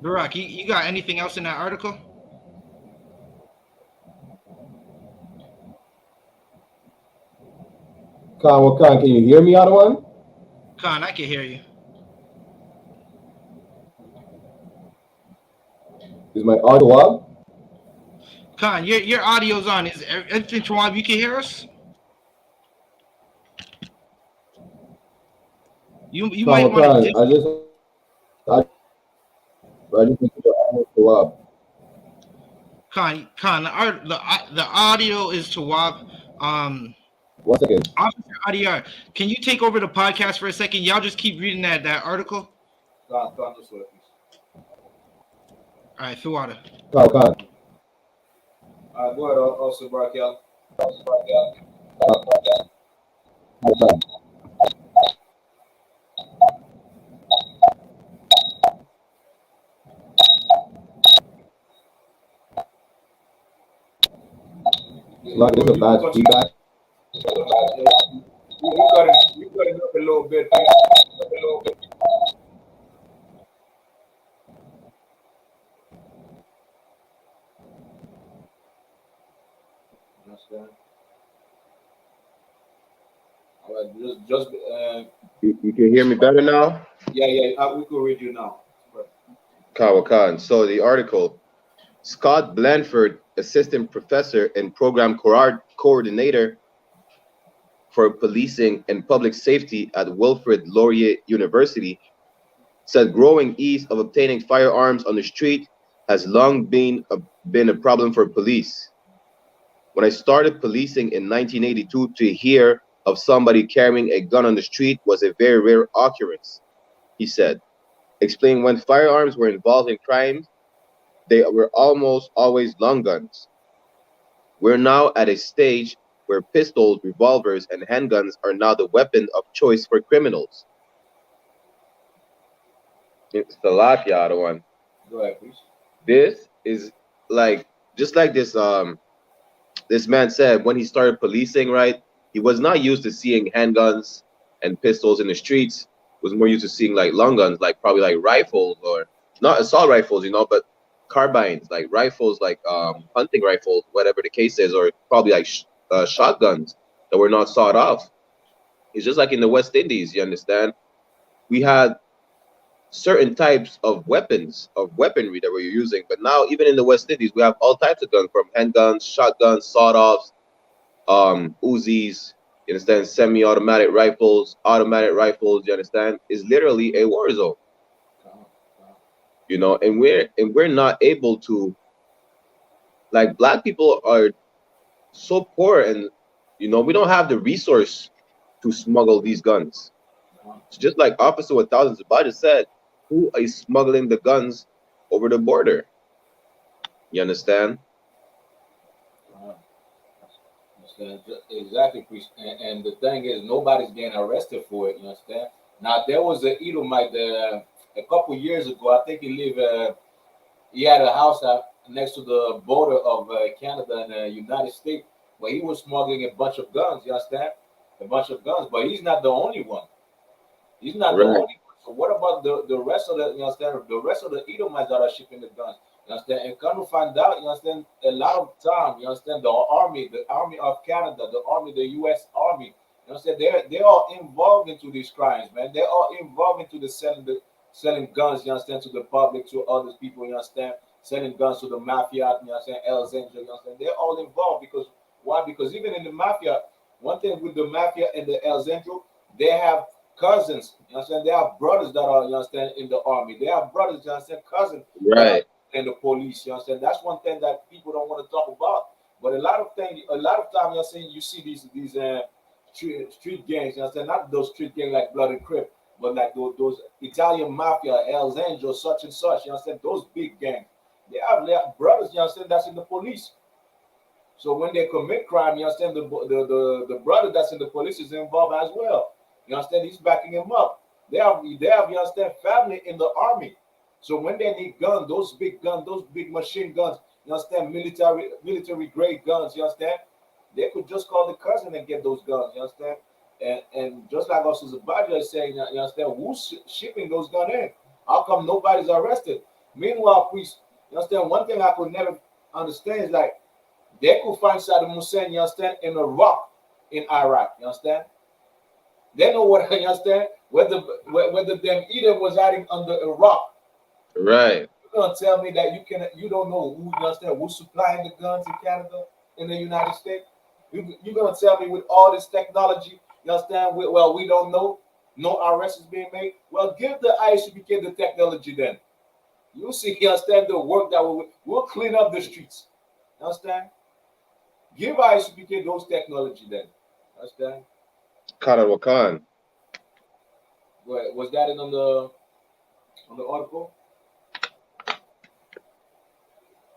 S6: Barack, you got anything else in that article?
S8: Khan, can you hear me, Adawan?
S6: Khan, I can hear you.
S8: Is my audio up?
S6: Khan, your audio's on. Is everything Tawab? You can hear us? You might want to.
S8: I just think the audio up.
S6: Khan, the audio is Tawab.
S8: 1 second.
S6: Officer AHDAYAR, can you take over the podcast for a second? Y'all just keep reading that article.
S7: Khan, this way, please.
S6: All right, Thuwada.
S8: Khan.
S7: Go ahead, also BARAQYAAHLA.
S8: Like this a bad feedback.
S7: You got it up a little bit, please. Understand? All right, just
S8: You can hear me better now?
S7: yeah, we can read you now.
S8: Khan. So the article, Scott Blanford, assistant professor and program coordinator for policing and public safety at Wilfrid Laurier University, said growing ease of obtaining firearms on the street has long been a problem for police. When I started policing in 1982, to hear of somebody carrying a gun on the street was a very rare occurrence, he said. Explaining when firearms were involved in crimes, they were almost always long guns. We're now at a stage where pistols, revolvers, and handguns are now the weapon of choice for criminals. It's the lot, one.
S7: Go ahead, please.
S8: This is like, just like this this man said, when he started policing, right, he was not used to seeing handguns and pistols in the streets. Was more used to seeing like long guns, like probably like rifles, or not assault rifles, but carbines, like rifles, like hunting rifles, whatever the case is, or probably like shotguns that were not sawed off. It's just like in the West Indies, you understand? We had certain types of weaponry that we're using. But now, even in the West Indies, we have all types of guns, from handguns, shotguns, sawed-offs, Uzis, you understand, semi-automatic rifles, automatic rifles, you understand, is literally a war zone. You know, and we're not able to, like, black people are so poor, and you know, we don't have the resource to smuggle these guns. It's just like Officer 1000 ZABADYAH said, who is smuggling the guns over the border? You understand?
S7: Exactly, priest. And the thing is, nobody's getting arrested for it. You understand? Now there was an Edomite a couple years ago. I think he had a house next to the border of Canada and the United States, but he was smuggling a bunch of guns. You understand? A bunch of guns, but he's not the only one. He's not the only one. So what about the rest of the, you understand, the rest of the Edomites that are shipping the guns? You understand? And come to find out, you understand, a lot of time, you understand, the army of Canada, the US Army, you understand, they're all involved into these crimes, man. They're all involved into the selling guns, you understand, to the public, to other people, you understand, selling guns to the mafia, you understand, El Zenjo, you understand. They're all involved because why? Because even in the mafia, one thing with the mafia and the El Zenjo, they have cousins, you understand? They have brothers that are, you understand, in the army. They have brothers, you understand, cousins,
S8: right,
S7: in the police, you understand? That's one thing that people don't want to talk about. But a lot of time, you understand, you see these street gangs, you understand? Not those street gangs like Blood and Crip, but like those Italian mafia, El Zenjo, such and such, you understand? Those big gangs. They have brothers, you understand, that's in the police. So when they commit crime, you understand, the brother that's in the police is involved as well. You understand? He's backing him up. They have, you understand, family in the army. So when they need guns, those big machine guns, you understand, military grade guns, you understand? They could just call the cousin and get those guns, you understand? And just like also ZABADYAH is saying, you understand, who's shipping those guns in? How come nobody's arrested? Meanwhile, priest, you understand, one thing I could never understand is like they could find Saddam Hussein, you understand, in a rock in Iraq, you understand? They know what, you understand, whether them Edom was hiding under a rock.
S8: right.
S7: You're gonna tell me that you don't know who, you understand, who's supplying the guns in Canada, in the United States? You're gonna tell me with all this technology, you understand? Well, we don't know. No arrest is being made. Well, give the ISUPK the technology then. You see, you understand, the work that we'll clean up the streets. You understand? Give ISUPK those technology then. You understand?
S8: Karawakan.
S7: Was that on the article?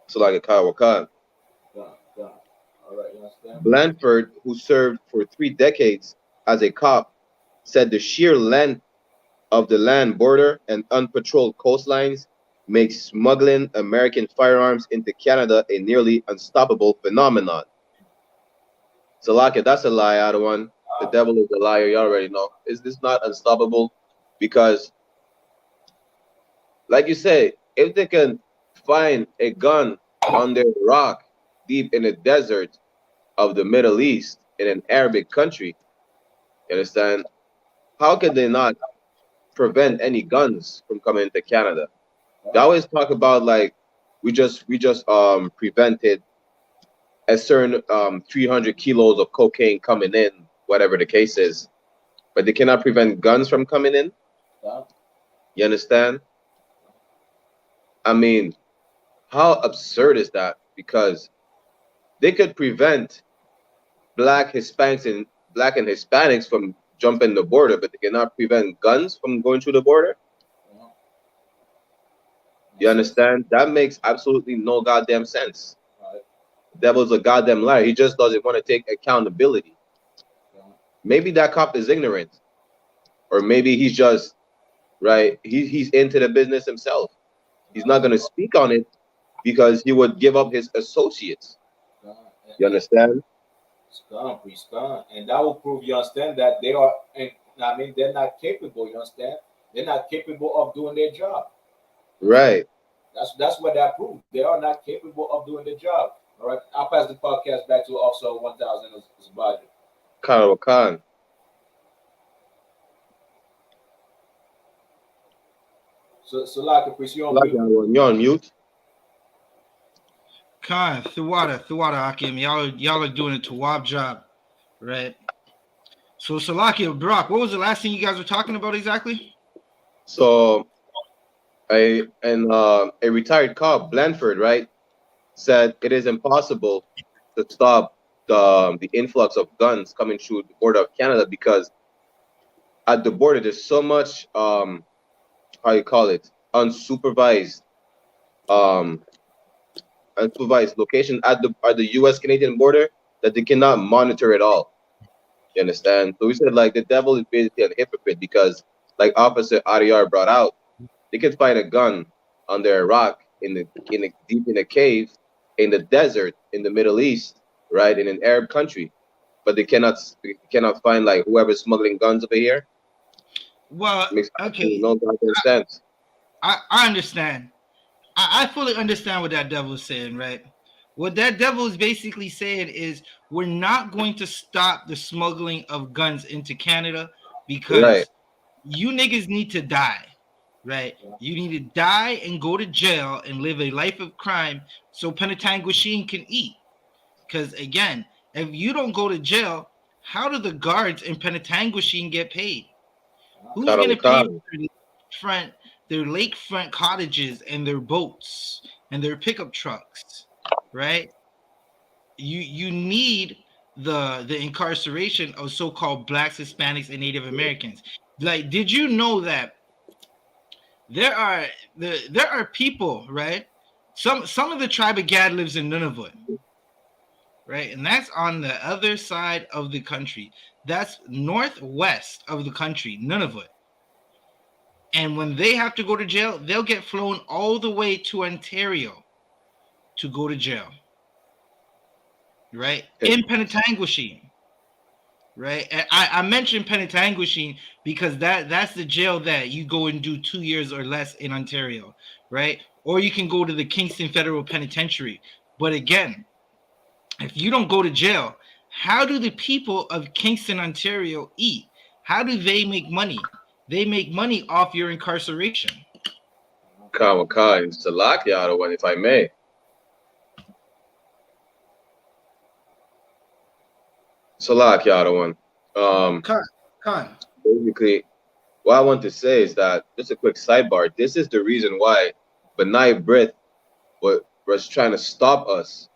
S8: So like a Karawakan.
S7: All right, you understand?
S8: Blanford, who served for 3 decades as a cop, said the sheer length of the land border and unpatrolled coastlines makes smuggling American firearms into Canada a nearly unstoppable phenomenon. So, like, that's a lie, Adawan. The devil is a liar. You already know. Is this not unstoppable? Because, like you say, if they can find a gun under a rock deep in the desert of the Middle East in an Arabic country, you understand? How can they not prevent any guns from coming into Canada? They always talk about like we just prevented a certain 300 kilos of cocaine coming in, whatever the case is, but they cannot prevent guns from coming in. You understand? I mean, how absurd is that? Because they could prevent black and Hispanics from jumping the border, but they cannot prevent guns from going through the border. You understand? That makes absolutely no goddamn sense. The devil's a goddamn liar. He just doesn't want to take accountability. Maybe that cop is ignorant, or maybe he's just right. He's into the business himself. He's not going to speak on it because he would give up his associates. You understand?
S7: And that will prove, you understand, that they are, and I mean, they're not capable, you understand? They're not capable of doing their job.
S8: Right.
S7: That's what that proves. They are not capable of doing their job. All right. I'll pass the podcast back to also 1000 ZABADYAH.
S8: Karawakan.
S7: So like, pues, you're on
S8: Salak
S7: mute.
S8: Yarawan, you're on mute.
S6: Khan, Thuwada, Hakim, y'all are doing a Tawab job, right? So Salakia, Brock, what was the last thing you guys were talking about exactly?
S8: So a retired cop, Blanford, right, said it is impossible to stop the influx of guns coming through the border of Canada because at the border there's so much how you call it, unsupervised location at the US Canadian border that they cannot monitor at all. You understand? So we said like the devil is basically a hypocrite because like Officer AHDAYAR brought out, they could find a gun under a rock deep in a cave in the desert in the Middle East, right, in an Arab country, but they cannot find like whoever's smuggling guns over here.
S6: Well,
S8: Makes
S6: okay,
S8: no goddamn sense.
S6: I understand. I fully understand what that devil is saying, right? What that devil is basically saying is we're not going to stop the smuggling of guns into Canada because
S8: Right.
S6: you niggas need to die, right? You need to die and go to jail and live a life of crime so Penetanguishene can eat. Because again, if you don't go to jail, how do the guards in Penetanguishene get paid? Who's going to pay for their lakefront cottages and their boats and their pickup trucks, right? You need the incarceration of so-called blacks, Hispanics, and Native Americans. Like, did you know that there are people, right? Some of the tribe of Gad lives in Nunavut, right? And that's on the other side of the country. That's northwest of the country, Nunavut. And when they have to go to jail, they'll get flown all the way to Ontario to go to jail, right? In Penetanguishene, right? And I mentioned Penetanguishene because that's the jail that you go and do 2 years or less in Ontario, right? Or you can go to the Kingston Federal Penitentiary. But again, if you don't go to jail, how do the people of Kingston, Ontario eat? How do they make money? They make money off your incarceration.
S8: Kawaka and Salak Yarawan, if I may. Salak Yarawan.
S6: Khan.
S8: Basically, what I want to say is that, just a quick sidebar, this is the reason why Benai Brith was trying to stop us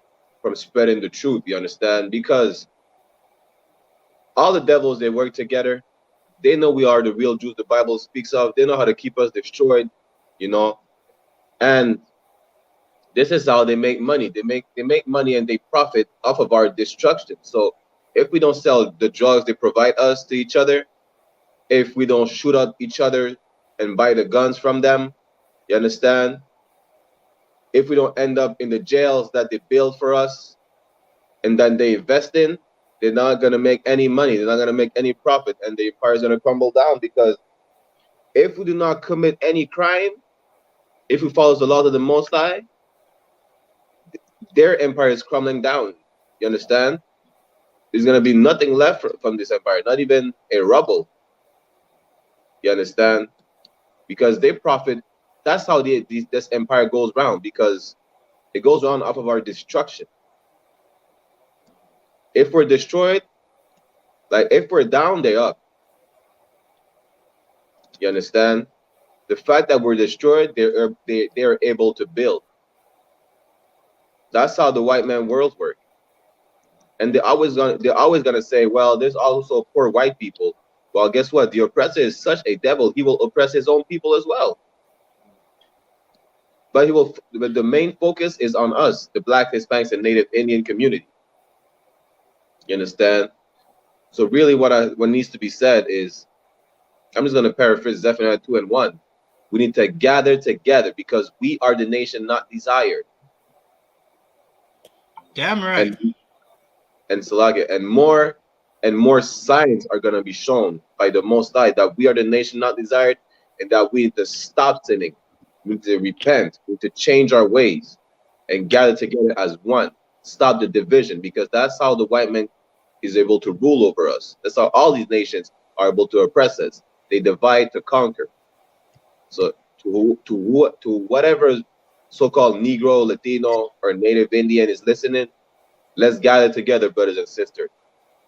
S8: from spreading the truth, you understand? Because all the devils, they work together. They know we are the real Jews the Bible speaks of. They know how to keep us destroyed, you know. And this is how they make money. They make money and they profit off of our destruction. So if we don't sell the drugs they provide us to each other, if we don't shoot up each other and buy the guns from them, you understand? If we don't end up in the jails that they build for us and then they invest in, they're not going to make any money. They're not going to make any profit, and the empire is going to crumble down. Because if we do not commit any crime, if we follow the laws of the Most High, their empire is crumbling down. You understand? There's going to be nothing left from this empire, not even a rubble. You understand? Because they profit. That's how this empire goes round, because it goes around off of our destruction. If we're destroyed, like if we're down, they're up. You understand? The fact that we're destroyed, they're able to build. That's how the white man world works. And they're always gonna say, well, there's also poor white people. Well, guess what? The oppressor is such a devil, he will oppress his own people as well. But the main focus is on us, the Black, Hispanics, and Native Indian community. You understand? So really what needs to be said is, I'm just going to paraphrase Zephaniah 2:1. We need to gather together because we are the nation not desired.
S6: Damn right.
S8: And Salaga, and more signs are going to be shown by the Most High that we are the nation not desired, and that we need to stop sinning. We need to repent. We need to change our ways and gather together as one. Stop the division, because that's how the white man is able to rule over us. That's how all these nations are able to oppress us. They divide to conquer. So to whatever so-called Negro, Latino, or Native Indian is listening, let's gather together, brothers and sisters,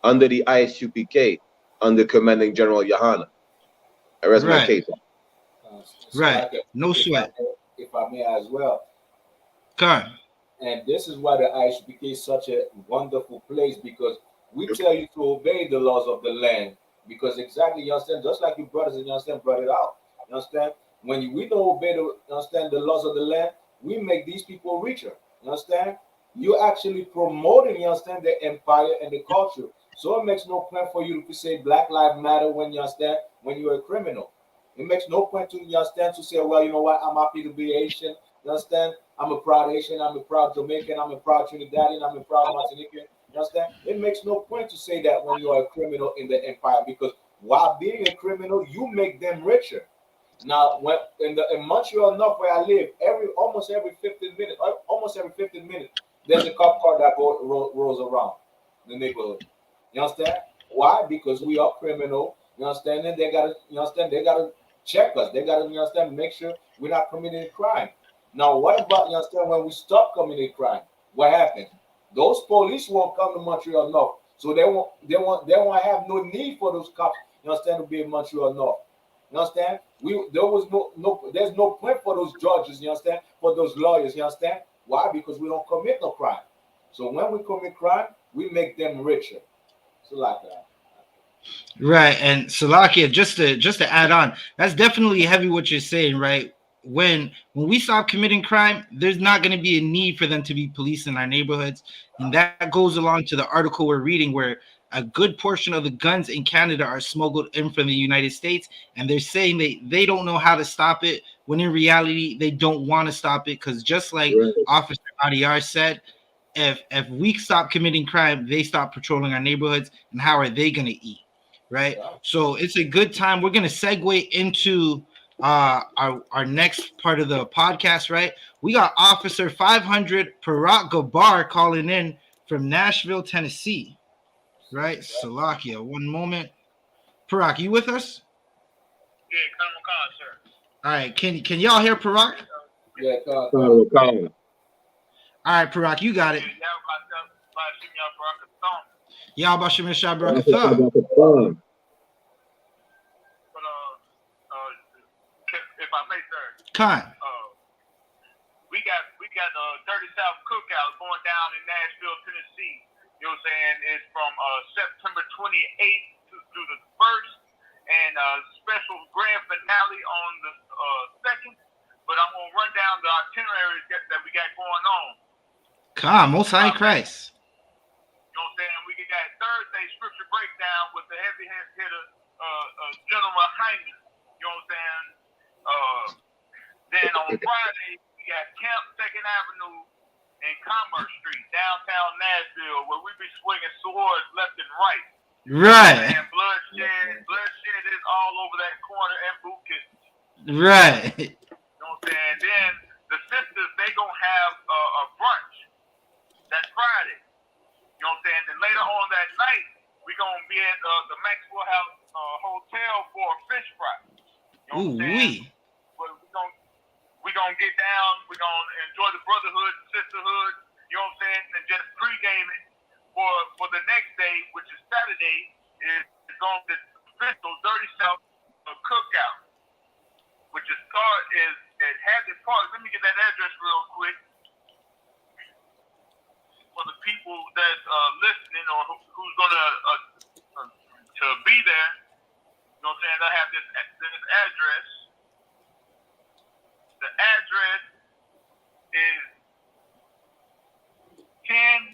S8: under the ISUPK, under Commanding General Yohana. I rest my case.
S7: So
S6: Right.
S7: like,
S6: No sweat.
S7: If I may as well.
S6: Come.
S7: And this is why the ISUPK is such a wonderful place, because we tell you to obey the laws of the land. Because exactly, you understand, just like your brothers and you understand brought it out. You understand? When we don't obey the laws of the land, we make these people richer. You understand? You're actually promoting, you understand, the empire and the culture. So it makes no point for you to say Black Lives Matter when you understand, when you're a criminal. It makes no point to you understand to say, well, you know what, I'm happy to be Haitian. You understand? I'm a proud Haitian, I'm a proud Jamaican, I'm a proud Trinidadian, I'm a proud Martinican. You understand? It makes no point to say that when you are a criminal in the empire, because while being a criminal, you make them richer. Now, when in Montreal North, where I live, almost every 15 minutes, there's a cop car that rolls around the neighborhood. You understand? Why? Because we are criminal. You understand? And they gotta check us. They gotta, you understand, make sure we're not committing a crime. Now, what about, you understand, when we stop committing crime? What happens? Those police won't come to Montreal North, so they won't have no need for those cops. You understand, to be in Montreal North. You understand? There's no point for those judges. You understand? For those lawyers. You understand? Why? Because we don't commit no crime. So when we commit crime, we make them richer. So like that.
S6: Right. And Salakia, just to add on, that's definitely heavy what you're saying, right? When we stop committing crime, there's not going to be a need for them to be police in our neighborhoods. And that goes along to the article we're reading, where a good portion of the guns in Canada are smuggled in from the United States, and they're saying they don't know how to stop it, when in reality they don't want to stop it, because just like Officer AHDAYAR said, if we stop committing crime, they stop patrolling our neighborhoods, and how are they going to eat, right? So it's a good time. We're going to segue into our next part of the podcast, right? We got Officer 500 Parak Gabar calling in from Nashville, Tennessee. Right, Salakia. One moment, Parak, you with us?
S9: Yeah, come on, sir.
S6: All right, can y'all hear Parak?
S7: Yeah,
S6: All right, Parak, you got it. Y'all about Shemir Shabrak.
S9: If I may, sir.
S6: Khan.
S9: We got the Dirty South Cookout going down in Nashville, Tennessee. You know what I'm saying? It's from September 28th through the 1st, and special grand finale on the 2nd. But I'm going to run down the itineraries that we got going on.
S6: Come, Most High Christ.
S9: You know what I'm saying? We got Thursday scripture breakdown with the heavy hitter, General Hyman. You know what I'm saying? Then on Friday, we got Camp 2nd Avenue and Commerce Street, downtown Nashville, where we be swinging swords left and right.
S6: Right.
S9: And bloodshed is all over that corner and boot kitchen.
S6: Right.
S9: You know what I'm saying? Then the sisters, they gonna have a brunch. That's Friday. You know what I'm saying? Then later on that night, we gonna be at the Maxwell House Hotel for a fish fry. You know what I'm saying? But we gonna get down. We gonna enjoy the brotherhood, sisterhood. You know what I'm saying? And just pregame it for the next day, which is Saturday. It's on the official Dirty South Cookout, which is at Hazard Park. Let me get that address real quick for the people that's listening or who's gonna to be there. You know what I'm saying? I have this address. The address is 1037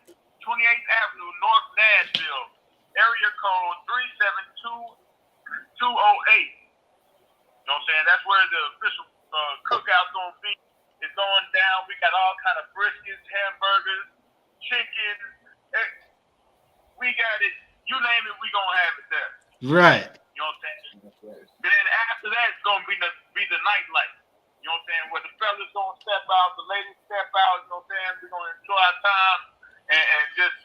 S9: 28th Avenue, North Nashville, area code 372208. You know what I'm saying? That's where the official cookout's going to be. It's going down. We got all kind of briskets, hamburgers, chicken. We got it. You name it, we going to have it there.
S6: Right.
S9: You know what I'm saying? Then after that, it's gonna be the nightlife. You know what I'm saying? Where the fellas gonna step out, the ladies step out. You know what I'm saying? We're gonna enjoy our time and just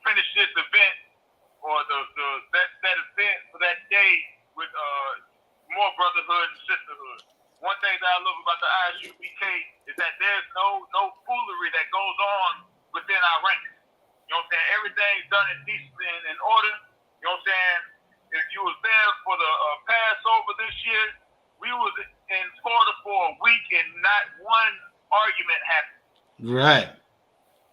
S9: finish this event or that event for that day with more brotherhood and on within our ranks. You know what I'm saying? Everything's done in decent and in order. You know what I'm saying? If you was there for the Passover this year, we was in Florida for a week and not one argument happened.
S6: Right.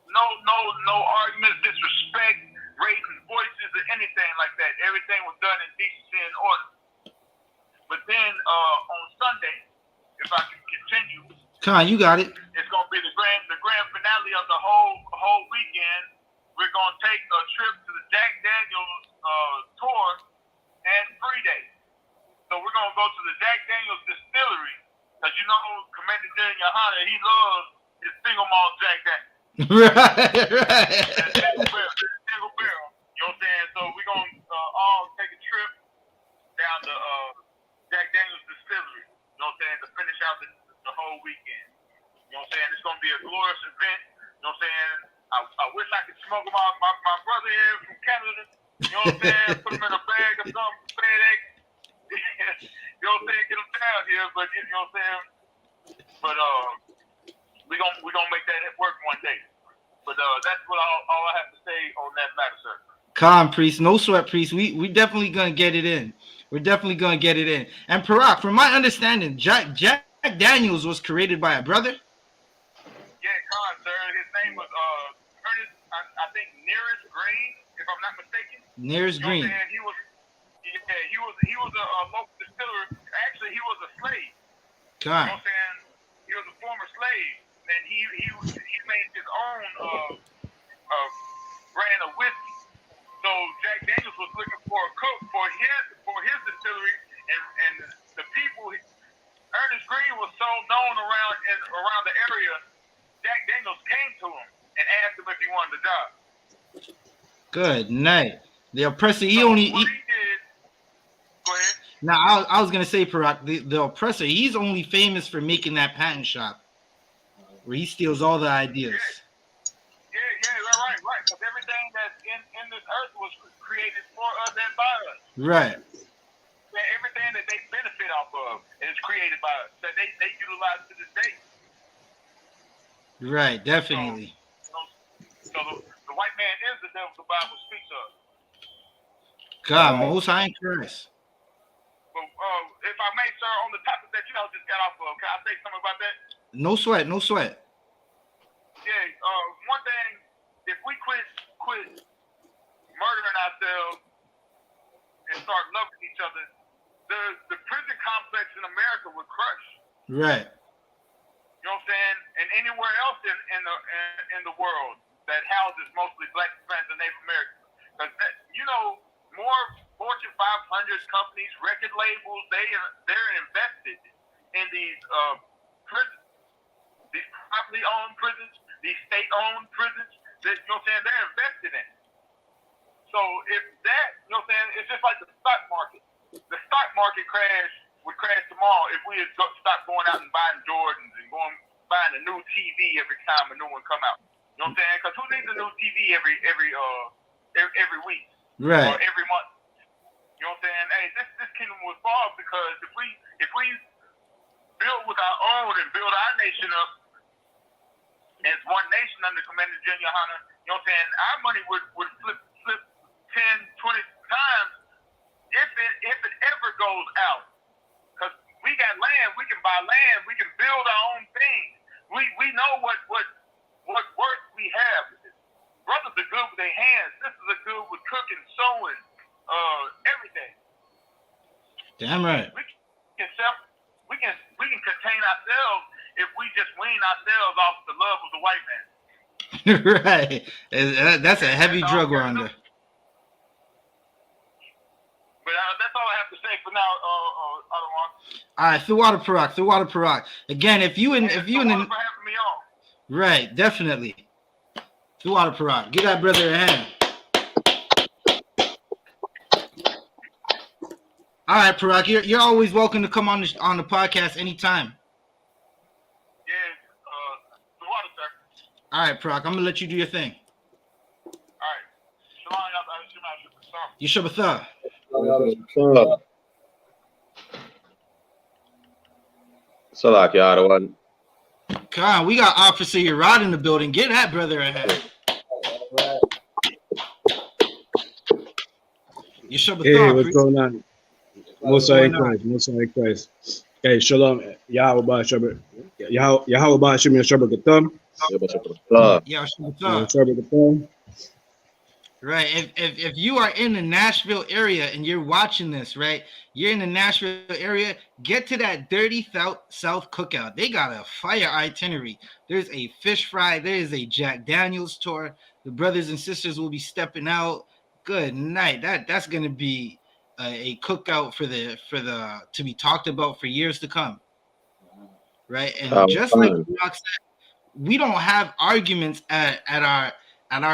S9: No arguments, disrespect, raising voices or anything like that. Everything was done in decency and order. But then on Sunday, if I can continue,
S6: Con, you got it.
S9: it's gonna be the grand finale of the whole weekend. We're gonna take a trip to the Jack Daniels tour and free day. So we're gonna go to the Jack Daniels distillery, because you know Commander General Hunter, he loves his single malt Jack Daniels.
S6: Right.
S9: Single barrel. You know what I'm saying? So we're gonna all take a trip down to Jack Daniels distillery. You know what I'm saying? To finish out the whole weekend. You know what I'm saying? It's gonna be a glorious event. You know what I'm saying? I wish I could smoke my brother here from Canada. You know what I'm saying? Put him in a bag or something, FedEx. You know what I'm saying? Get him down here, but you know what I'm saying? But we gonna make that work one day. But that's what all I have to say on that matter, sir.
S6: Calm, priest. No sweat, priest. We definitely gonna get it in. We're definitely gonna get it in. And Parak, from my understanding, Jack Daniels was created by a brother.
S9: Yeah, Con, sir. His name was Ernest. I think Nearest Green, if I'm not mistaken.
S6: Nearest Green.
S9: You know what I'm saying? He was a local distiller. Actually, he was a slave.
S6: Con.
S9: You know what I'm saying? He was a former slave, and he made his own brand of whiskey. So Jack Daniels was looking for a cook for his distillery, and the people. Ernest Green was so known around the area. Jack Daniels came to him and asked him if he wanted the job.
S6: Good night. The oppressor.
S9: What he did. Go ahead.
S6: Now I was gonna say, Parak, the oppressor. He's only famous for making that patent shop where he steals all the ideas.
S9: Yeah, right. Because everything that's in this earth was created for us and by us.
S6: Right.
S9: Everything that they benefit off of is created by us, that they utilize to this day.
S6: Right, definitely.
S9: So the white man is the devil the Bible speaks of.
S6: God, Most High in Christ.
S9: But if I may, sir, on the topic that you just got off of, can I say something about that?
S6: No sweat.
S9: Yeah, one thing, if we quit murdering ourselves and start loving each other, the prison complex in America would crush.
S6: Right.
S9: You know what I'm saying? And anywhere else in the world that houses mostly Black, Hispanic, and Native Americans. Because more Fortune 500 companies, record labels, they're invested in these prisons, these privately owned prisons, these state-owned prisons. That, you know what I'm saying? They're invested in. So if that, you know what I'm saying? It's just like the stock market. The stock market would crash tomorrow if we had stopped going out and buying Jordans and buying a new TV every time a new one come out. You know what I'm saying? Because who needs a new TV every week?
S6: Right.
S9: Or every month? You know what I'm saying? Hey, this kingdom would fall because if we build with our own and build our nation up as one nation under Commander General Hunter, you know what I'm saying? Our money would flip 10, 20 times if it ever goes out. Because we got land, we can buy land, we can build our own things. We know what work we have. Brothers are good with their hands. Sisters are good with cooking, sewing, everything.
S6: Damn right.
S9: We can contain ourselves if we just wean ourselves off the love of the white man.
S6: Right. That's a heavy drug we're under.
S9: But that's all I have to say for now, Ottawan.
S6: All right, through water Parak. Again, if you in
S9: for having me on.
S6: Right, definitely. Through water Parak. Give that brother a hand. All right, Parak, you're always welcome to come on the podcast anytime.
S9: Yeah, through water, sir.
S6: All right, Parak, I'm gonna let you do your thing.
S9: All right. Shalom,
S6: Yeshabbathah.
S8: Salak, AHDAYAR.
S6: Con, we got Officer Urad in the building. Get that brother a hand. You should be
S10: Hey, what's going on? Most High Christ, Most High Christ. Hey, shalom. Yahweh Shabbat. Yahweh Shem Shabbat Gatam.
S6: Yeah,
S10: Shabbat Gatam.
S6: Right. If you are in the Nashville area and you're watching this, right? You're in the Nashville area, get to that Dirty South Cookout. They got a fire itinerary. There's a fish fry. There is a Jack Daniels tour. The brothers and sisters will be stepping out. Good night. That's gonna be a cookout for the to be talked about for years to come. Right. And just like Rock said, we don't have arguments at our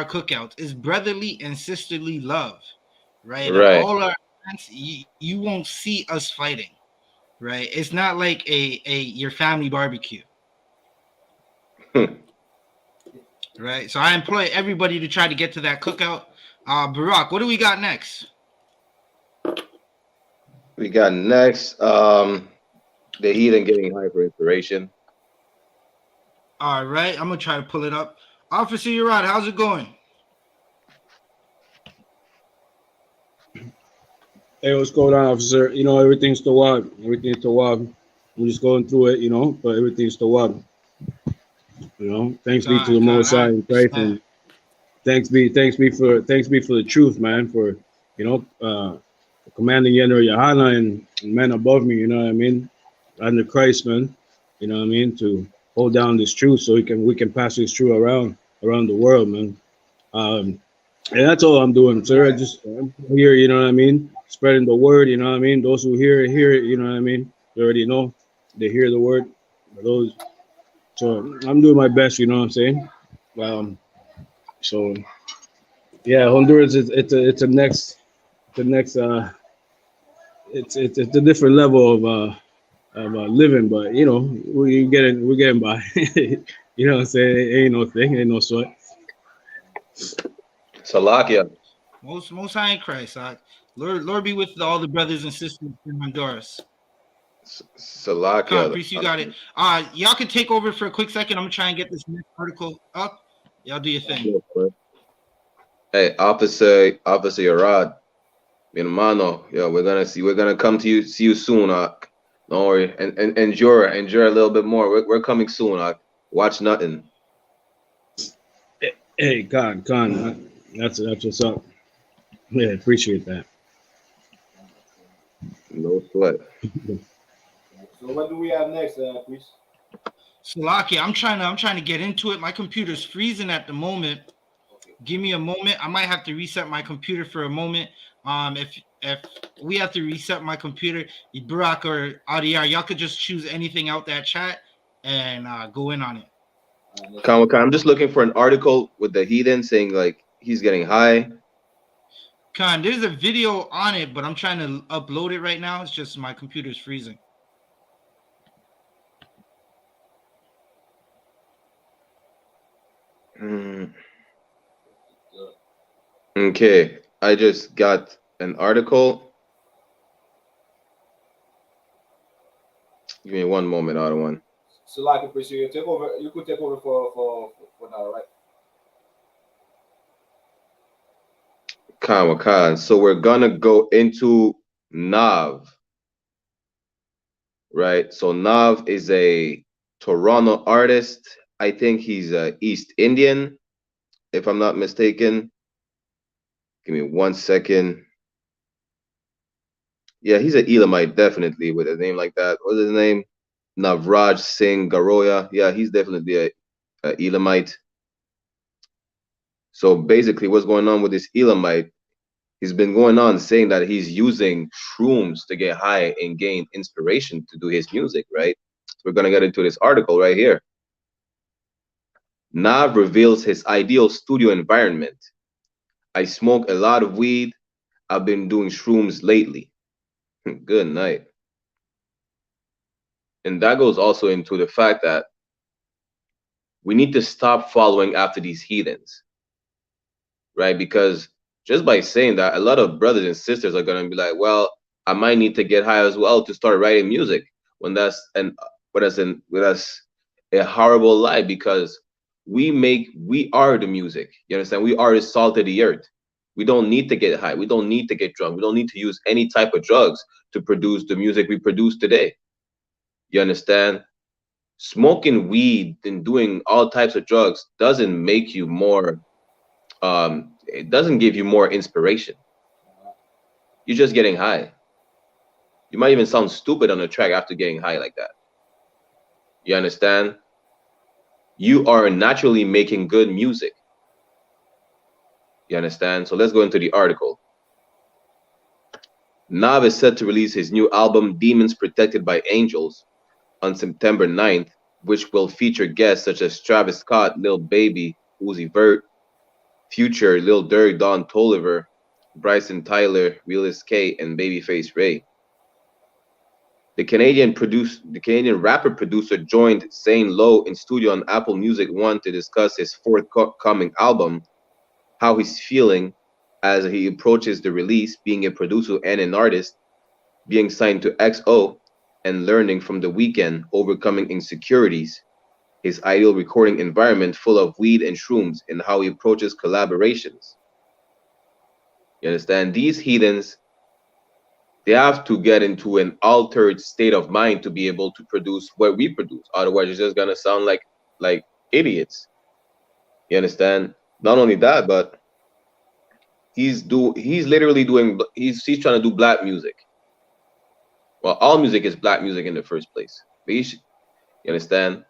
S6: cookouts. Is brotherly and sisterly love, right?
S8: Right.
S6: All our events, you won't see us fighting, right? It's not like a your family barbecue, right? So I employ everybody to try to get to that cookout. Barack, what do we got next?
S8: We got next the heathen getting high for inspiration.
S6: All right, I'm gonna try to pull it up. Officer, you're right. How's it going?
S10: Hey, what's going on, officer? You know, everything's the one. Everything's the one. We're just going through it, you know, but everything's the one. You know, thanks be to the Most High in Christ, and thanks be for the truth, man. For commanding General Yohana and men above me. You know what I mean? Under Christ, man. You know what I mean? To hold down this truth so we can pass this truth around the world, man. And that's all I'm doing, sir. I'm here, you know what I mean? Spreading the word, you know what I mean? Those who hear it, you know what I mean? You already know. They hear the word. So I'm doing my best, you know what I'm saying? So yeah, Honduras it's a different level of living, but you know, we're getting by. You know what I'm saying? Ain't no thing, ain't no sweat.
S8: Salakia.
S6: Most High in Christ. Lord be with all the brothers and sisters in Honduras.
S8: Salakia.
S6: Priest, you got it. Y'all can take over for a quick second. I'm gonna try and get this next article up. Y'all do your thing.
S8: Hey, Officer Yarad, mi hermano. Yeah, we're gonna come to you, see you soon. Don't worry, and endure a little bit more. We're coming soon. Watch nothing.
S10: Hey, Khan, that's what's up. Yeah, appreciate that.
S8: No sweat.
S7: So what do we have next, Priest?
S6: Salakia, I'm trying to get into it. My computer's freezing at the moment. Okay. Give me a moment. I might have to reset my computer for a moment. If we have to reset my computer, Barak or AHDAYAR, y'all could just choose anything out that chat and go in on it.
S8: I'm just looking for an article with the heathen saying like he's getting high.
S6: Khan, there's a video on it, but I'm trying to upload it right now. It's just my computer's freezing.
S8: Okay, I just got an article. Give me one moment, other one.
S7: So like appreciate you take over. You could take over for now, right?
S8: Khan. So we're gonna go into Nav. Right. So Nav is a Toronto artist. I think he's East Indian, if I'm not mistaken. Give me 1 second. Yeah, he's an Elamite, definitely, with a name like that. What's his name? Navraj Singh Garoya. Yeah, he's definitely a Elamite. So basically, what's going on with this Elamite? He's been going on saying that he's using shrooms to get high and gain inspiration to do his music, right? So we're going to get into this article right here. Nav reveals his ideal studio environment. I smoke a lot of weed. I've been doing shrooms lately. Good night. And that goes also into the fact that we need to stop following after these heathens, right? Because just by saying that, a lot of brothers and sisters are going to be like, well, I might need to get high as well to start writing music. When that's a horrible lie, because we are the music. You understand? We are the salt of the earth. We don't need to get high. We don't need to get drunk. We don't need to use any type of drugs to produce the music we produce today. You understand? Smoking weed and doing all types of drugs doesn't make you more, it doesn't give you more inspiration. You're just getting high. You might even sound stupid on the track after getting high like that. You understand? You are naturally making good music. You understand? So let's go into the article. Nav is set to release his new album, Demons Protected by Angels, on September 9th, which will feature guests such as Travis Scott, Lil Baby, Uzi Vert, Future, Lil Durk, Don Toliver, Bryson Tyler, Realist K, and Babyface Ray. The Canadian rapper producer joined Zane Lowe in studio on Apple Music One to discuss his forthcoming album, how he's feeling as he approaches the release, being a producer and an artist, being signed to XO, and learning from The Weeknd, overcoming insecurities, his ideal recording environment full of weed and shrooms, and how he approaches collaborations. You understand? These heathens, they have to get into an altered state of mind to be able to produce what we produce. Otherwise, it's just gonna sound like idiots. You understand? Not only that, but he's trying to do black music. Well, all music is black music in the first place. But you understand?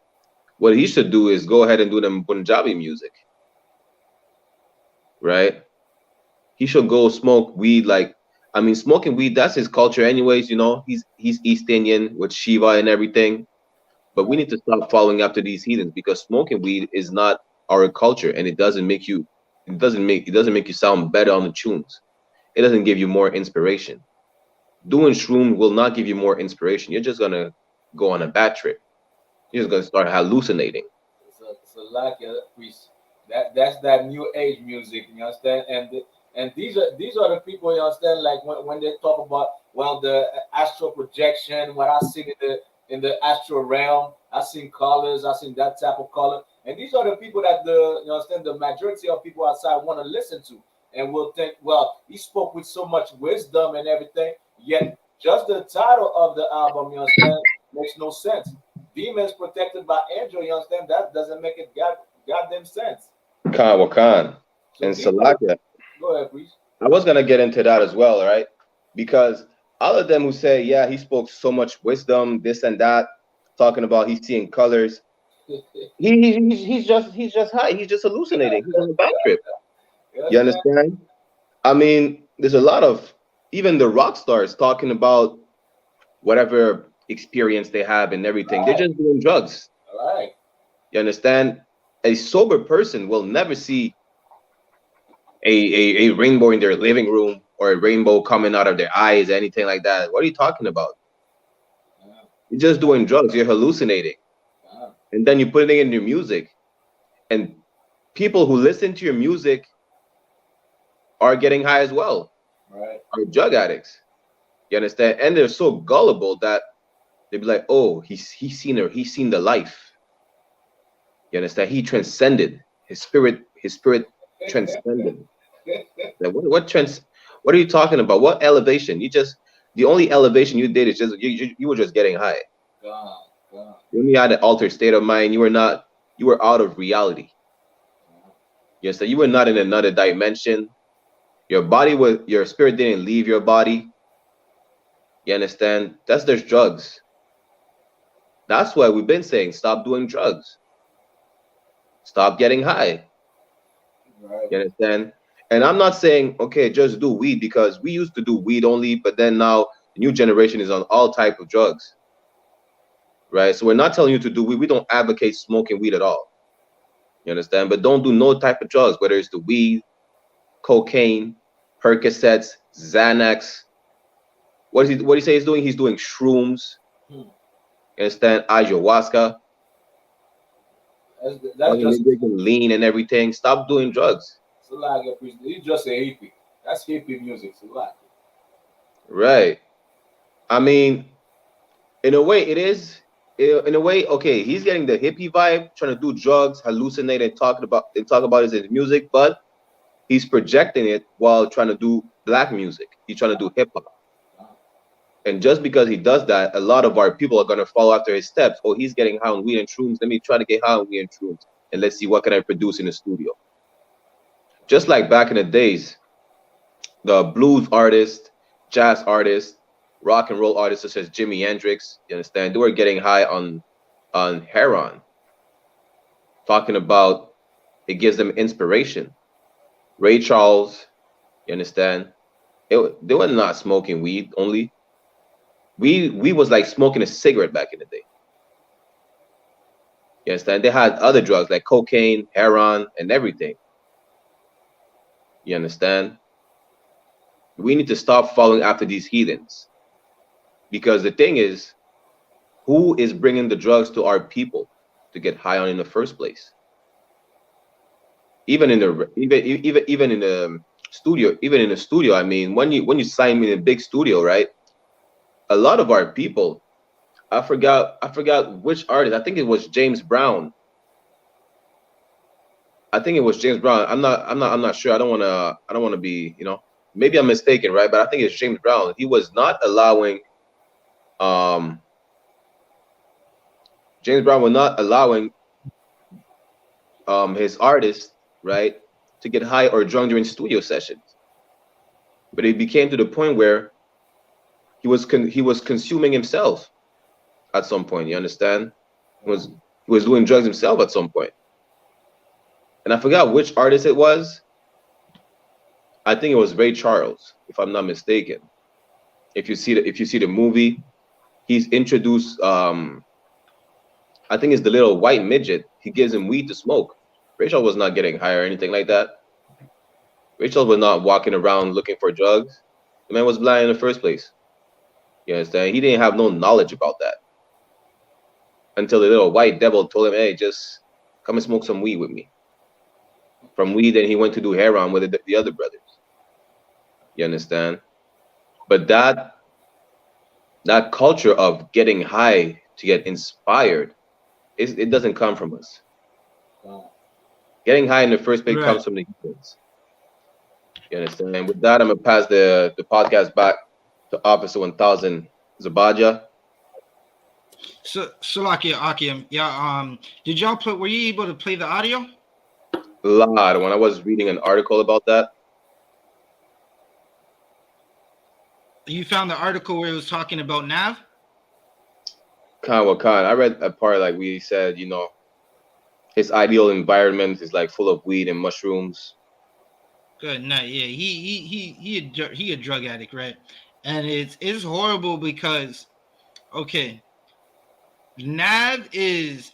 S8: What he should do is go ahead and do them Punjabi music, right? He should go smoke weed. Smoking weed, that's his culture anyways, you know. He's East Indian with Shiva and everything. But we need to stop following after these heathens, because smoking weed is not our culture, and it doesn't make you sound better on the tunes. It doesn't give you more inspiration. Doing shroom will not give you more inspiration. You're just gonna go on a bad trip. You're just gonna start hallucinating.
S7: It's a lack of priest. That's that new age music, you understand? And these are the people, you understand, like when they talk about, well, the astral projection, what I see in the astral realm, I seen colors, I seen that type of color. And these are the people that you understand, the majority of people outside want to listen to, and will think, well, he spoke with so much wisdom and everything, yet just the title of the album, you understand, makes no sense. Demons Protected by Angel, you understand, that doesn't make it goddamn sense.
S8: Khan Wakan and Salakia.
S7: Go ahead, please.
S8: I was gonna get into that as well, right? Because all of them who say, yeah, he spoke so much wisdom, this and that, talking about he's seeing colors. He's just high. He's just hallucinating. He's on a bad trip. You understand? I mean, there's a lot of, even the rock stars talking about whatever experience they have and everything. They're just doing drugs.
S7: All right.
S8: You understand? A sober person will never see a rainbow in their living room, or a rainbow coming out of their eyes, anything like that. What are you talking about? You're just doing drugs. You're hallucinating. And then you put it in your music. And people who listen to your music are getting high as well.
S7: Right.
S8: Are drug addicts. You understand? And they're so gullible that they'd be like, oh, he's seen the life. You understand? He transcended. His spirit transcended. Like, what are you talking about? What elevation? The only elevation you did is just you were just getting high.
S7: God.
S8: You only had an altered state of mind. You were out of reality. Yes, so you were not in another dimension. Your spirit didn't leave your body. You understand? That's just drugs. That's why we've been saying, stop doing drugs. Stop getting high.
S7: Right.
S8: You understand? And I'm not saying, okay, just do weed, because we used to do weed only, but then now the new generation is on all type of drugs. Right? So we're not telling you to do weed. We don't advocate smoking weed at all. You understand? But don't do no type of drugs, whether it's the weed, cocaine, Percocets, Xanax. What do you say he's doing? He's doing shrooms. You understand? Ayahuasca.
S7: That's just
S8: lean and everything. Stop doing drugs.
S7: So like he's just a hippie. That's hippie music. So like.
S8: Right. I mean, in a way, it is in a way, okay, he's getting the hippie vibe, trying to do drugs, hallucinate, and talk about his music, but he's projecting it while trying to do black music. He's trying to do hip hop. And just because he does that, a lot of our people are gonna follow after his steps. Oh, he's getting high on weed and shrooms. Let me try to get high on weed and shrooms, and let's see what can I produce in the studio. Just like back in the days, the blues artists, jazz artists, rock and roll artists such as Jimi Hendrix, you understand, they were getting high on heroin, talking about it gives them inspiration. Ray Charles, you understand, they were not smoking weed only. We was like smoking a cigarette back in the day. You understand? They had other drugs like cocaine, heroin, and everything. You understand? We need to stop following after these heathens. Because the thing is, who is bringing the drugs to our people to get high on in the first place? Even in the studio, I mean, when you sign me in a big studio, right? A lot of our people, I forgot which artist. I think it was James Brown. I'm not sure. I don't wanna be, maybe I'm mistaken, right? But I think it's James Brown. He was not allowing James Brown was not allowing his artists, right, to get high or drunk during studio sessions. But it became to the point where he was consuming himself at some point. You understand? He was doing drugs himself at some point. And I forgot which artist it was. I think it was Ray Charles, if I'm not mistaken. If you see the movie, he's introduced. I think it's the little white midget. He gives him weed to smoke. Ray Charles was not getting high or anything like that. Ray Charles was not walking around looking for drugs. The man was blind in the first place. You understand? He didn't have no knowledge about that until the little white devil told him, "Hey, just come and smoke some weed with me." From weed, then he went to do heroin with the other brothers. You understand? But that culture of getting high to get inspired, it doesn't come from us. Getting high in the first place comes from the humans. You understand? And with that, I'm gonna pass the podcast back to Officer 1000 ZABADYAH.
S6: So Salakia Akim, yeah. Did y'all play? Were you able to play the audio?
S8: Lot. When I was reading an article about that.
S6: You found the article where it was talking about Nav?
S8: Khan. I read a part like we said, his ideal environment is like full of weed and mushrooms.
S6: Good night. Yeah, he a drug addict, right? And it's horrible because, okay, Nav is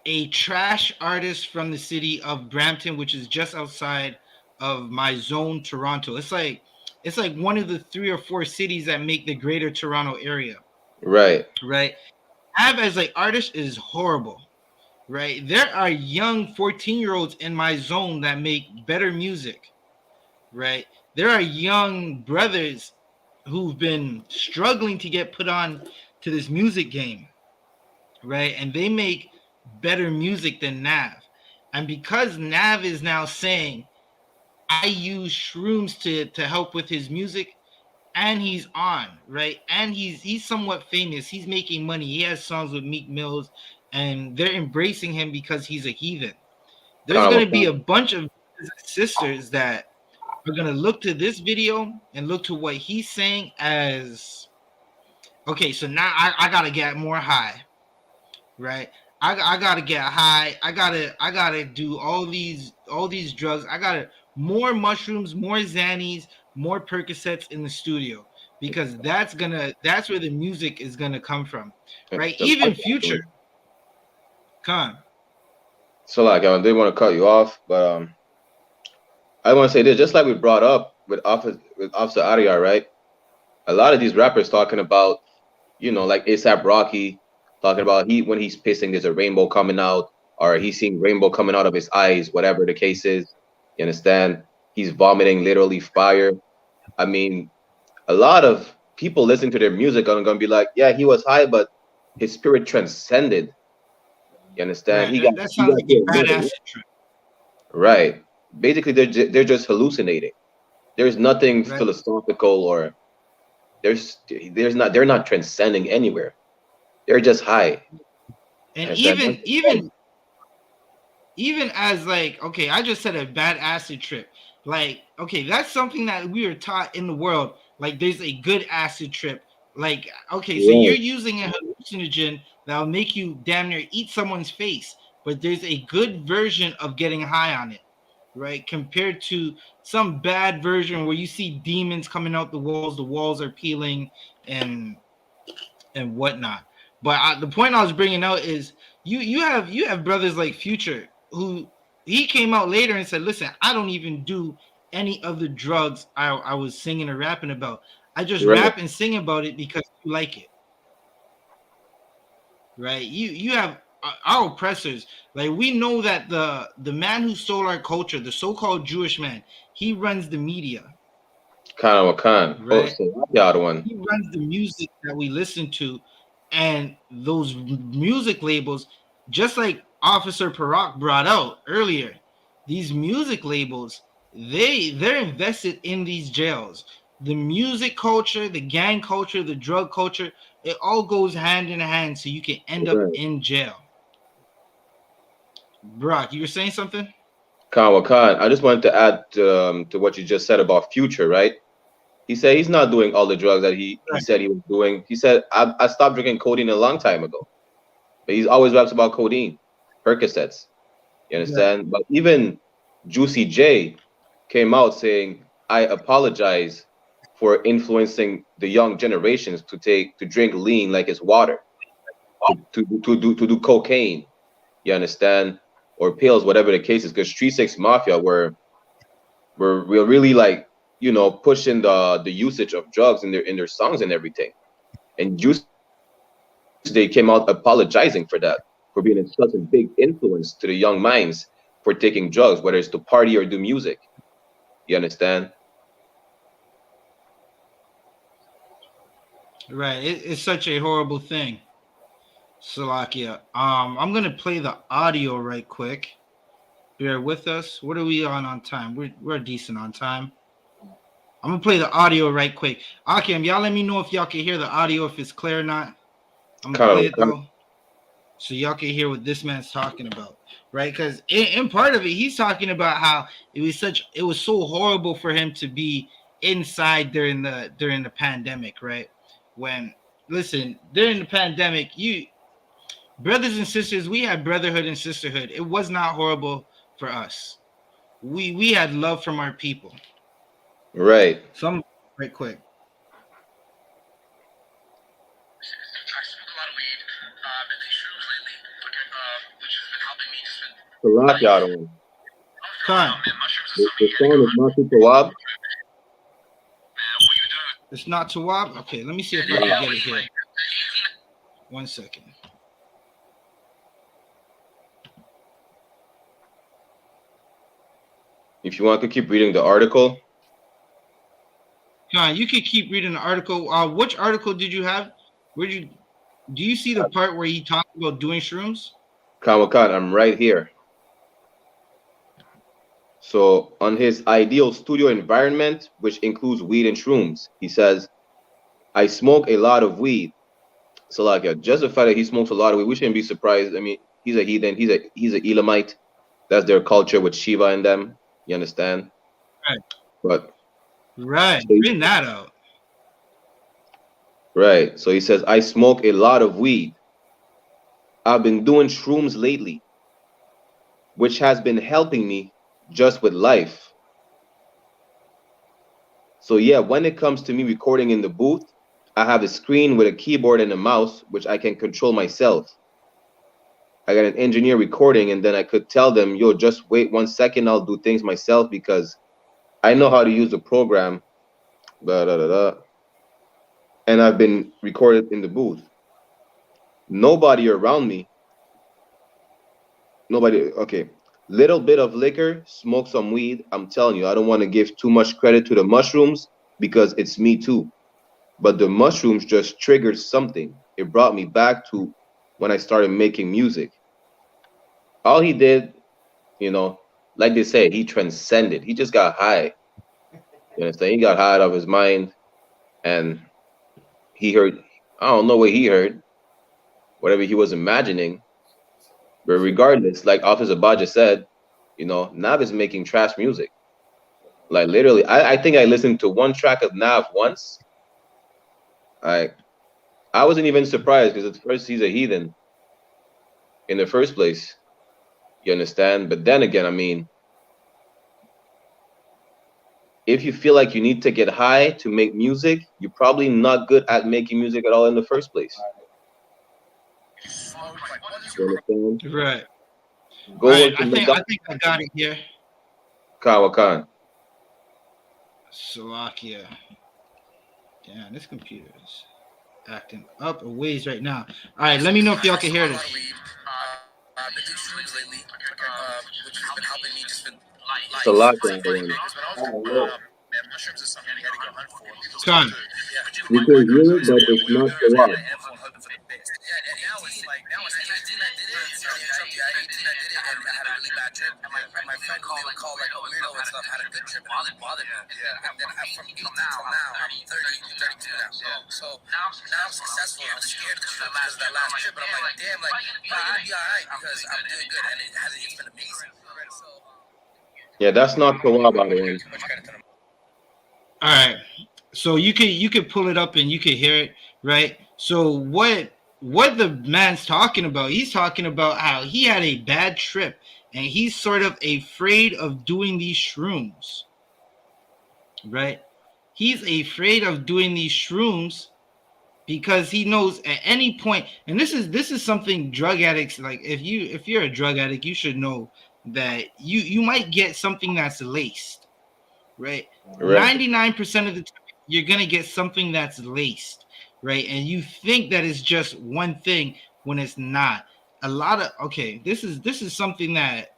S6: a trash artist from the city of Brampton, which is just outside of my zone, Toronto. It's like one of the 3 or 4 cities that make the greater Toronto area. Right. Nav as an artist is horrible. Right. There are young 14-year-olds in my zone that make better music. Right. There are young brothers who've been struggling to get put on to this music game. Right. And they make better music than Nav. And because Nav is now saying, I use shrooms to help with his music, and he's on, right? And he's somewhat famous. He's making money. He has songs with Meek Mills, and they're embracing him because he's a heathen. There's going to be a bunch of sisters that are going to look to this video and look to what he's saying as, okay, so now I got to get more high, right? I got to get high. I got to do all these drugs. I got to more mushrooms, more Xannies, more Percocets in the studio, because that's where the music is gonna come from, right? Even Future. Come.
S8: So like I didn't want to cut you off, but I want to say this, just like we brought up with Officer AHDAYAR, right? A lot of these rappers talking about, like ASAP Rocky, talking about when he's pissing, there's a rainbow coming out, or he's seeing rainbow coming out of his eyes, whatever the case is. You understand? He's vomiting literally fire. I mean, a lot of people listening to their music are going to be like, yeah, he was high, but his spirit transcended. You understand?
S6: Right. That sounds like a bad acid trip.
S8: Right. Basically, they're just hallucinating. There's nothing
S6: Right.
S8: philosophical or they're not transcending anywhere. They're just high.
S6: And
S8: Understand?
S6: even as like, okay, I just said a bad acid trip. Like, okay, that's something that we are taught in the world. Like, there's a good acid trip. Like, okay, so you're using a hallucinogen that'll make you damn near eat someone's face, but there's a good version of getting high on it, right? Compared to some bad version where you see demons coming out the walls are peeling and whatnot. But the point I was bringing out is you have brothers like Future, who he came out later and said, listen, I don't even do any of the drugs I was singing or rapping about. I just rap and sing about it because you like it. Right? You have our oppressors. Like, we know that the man who stole our culture, the so-called Jewish man, he runs the media.
S8: Khan.
S6: Right?
S8: The other one.
S6: He runs the music that we listen to, and those music labels, just like Officer Parak brought out earlier, these music labels, they're invested in these jails. The music culture, the gang culture, the drug culture, it all goes hand in hand, so you can end up in jail. Brock, you were saying something?
S8: Khan, I just wanted to add to what you just said about Future, right? He said he's not doing all the drugs that he said he was doing. He said, I stopped drinking codeine a long time ago. But he's always raps about codeine, Percocets. You understand? Yeah. But even Juicy J came out saying, I apologize for influencing the young generations to drink lean like it's water, to do cocaine, you understand, or pills, whatever the case is. Because 3-6 Mafia were really like, you know, pushing the usage of drugs in their songs and everything. And they came out apologizing for that, for being such a big influence to the young minds for taking drugs, whether it's to party or do music. You understand?
S6: Right. It's such a horrible thing. Salakia. I'm gonna play the audio right quick. Bear with us. What are we on time? We're decent on time. I'm gonna play the audio right quick. Akim, y'all let me know if y'all can hear the audio, if it's clear or not. I'm gonna play it though, so y'all can hear what this man's talking about, right? Because in part of it, he's talking about how it was so horrible for him to be inside during the pandemic, right? When, listen, during the pandemic, you brothers and sisters, we had brotherhood and sisterhood. It was not horrible for us. We had love from our people.
S8: Right.
S6: Some right quick.
S8: Parak, y'all.
S6: Khan.
S8: The song is not too Tawab.
S6: It's not Tawab? Okay, let me see if I can get it here. 1 second.
S8: If you want to keep reading the article.
S6: Khan, you could keep reading the article. Which article did you have? Do you see the part where he talked about doing shrooms?
S8: Khan, I'm right here. So on his ideal studio environment, which includes weed and shrooms, he says, I smoke a lot of weed. So like, just the fact that he smokes a lot of weed, we shouldn't be surprised. I mean, he's a heathen. He's an Elamite. That's their culture with Shiva in them. You understand?
S6: Right.
S8: But
S6: right, bring that out.
S8: Right. So he says, I smoke a lot of weed. I've been doing shrooms lately, which has been helping me just with life. So yeah, when it comes to me recording in the booth, I have a screen with a keyboard and a mouse, which I can control myself. I got an engineer recording, and then I could tell them, yo, just wait 1 second, I'll do things myself because I know how to use the program. And I've been recorded in the booth. Nobody around me. Nobody, okay. Little bit of liquor, smoke some weed. I'm telling you, I don't want to give too much credit to the mushrooms because it's me too. But the mushrooms just triggered something. it brought me back to when I started making music. All he did, you know, like they say, he transcended. He just got high. You understand? He got high out of his mind, and he heard, I don't know what he heard, whatever he was imagining. But regardless, like Officer Baja said, you know, Nav is making trash music. Like literally, I think I listened to one track of Nav once. I wasn't even surprised because at first he's a heathen in the first place. You understand? But then again, I mean, if you feel like you need to get high to make music, you're probably not good at making music at all in the first place. You understand?
S6: Right.
S8: Go
S6: All right.
S8: into
S6: I think I got it here.
S8: Kawakan.
S6: Slovakia. Damn, this computer is acting up a ways right now. All right, let me know if y'all can hear this.
S8: Salakia.
S6: Con.
S8: You can hear it, but it's not so loud. Yeah, that's not so loud, by the way.
S6: All right. So you can pull it up and you can hear it, right? So what the man's talking about? He's talking about how he had a bad trip and he's sort of afraid of doing these shrooms, right? He's afraid of doing these shrooms because he knows at any point, and this is something drug addicts, like if you're a drug addict, you should know that you might get something that's laced, right? 99% of the time you're gonna get something that's laced, right? And you think that it's just one thing when it's not. This is something that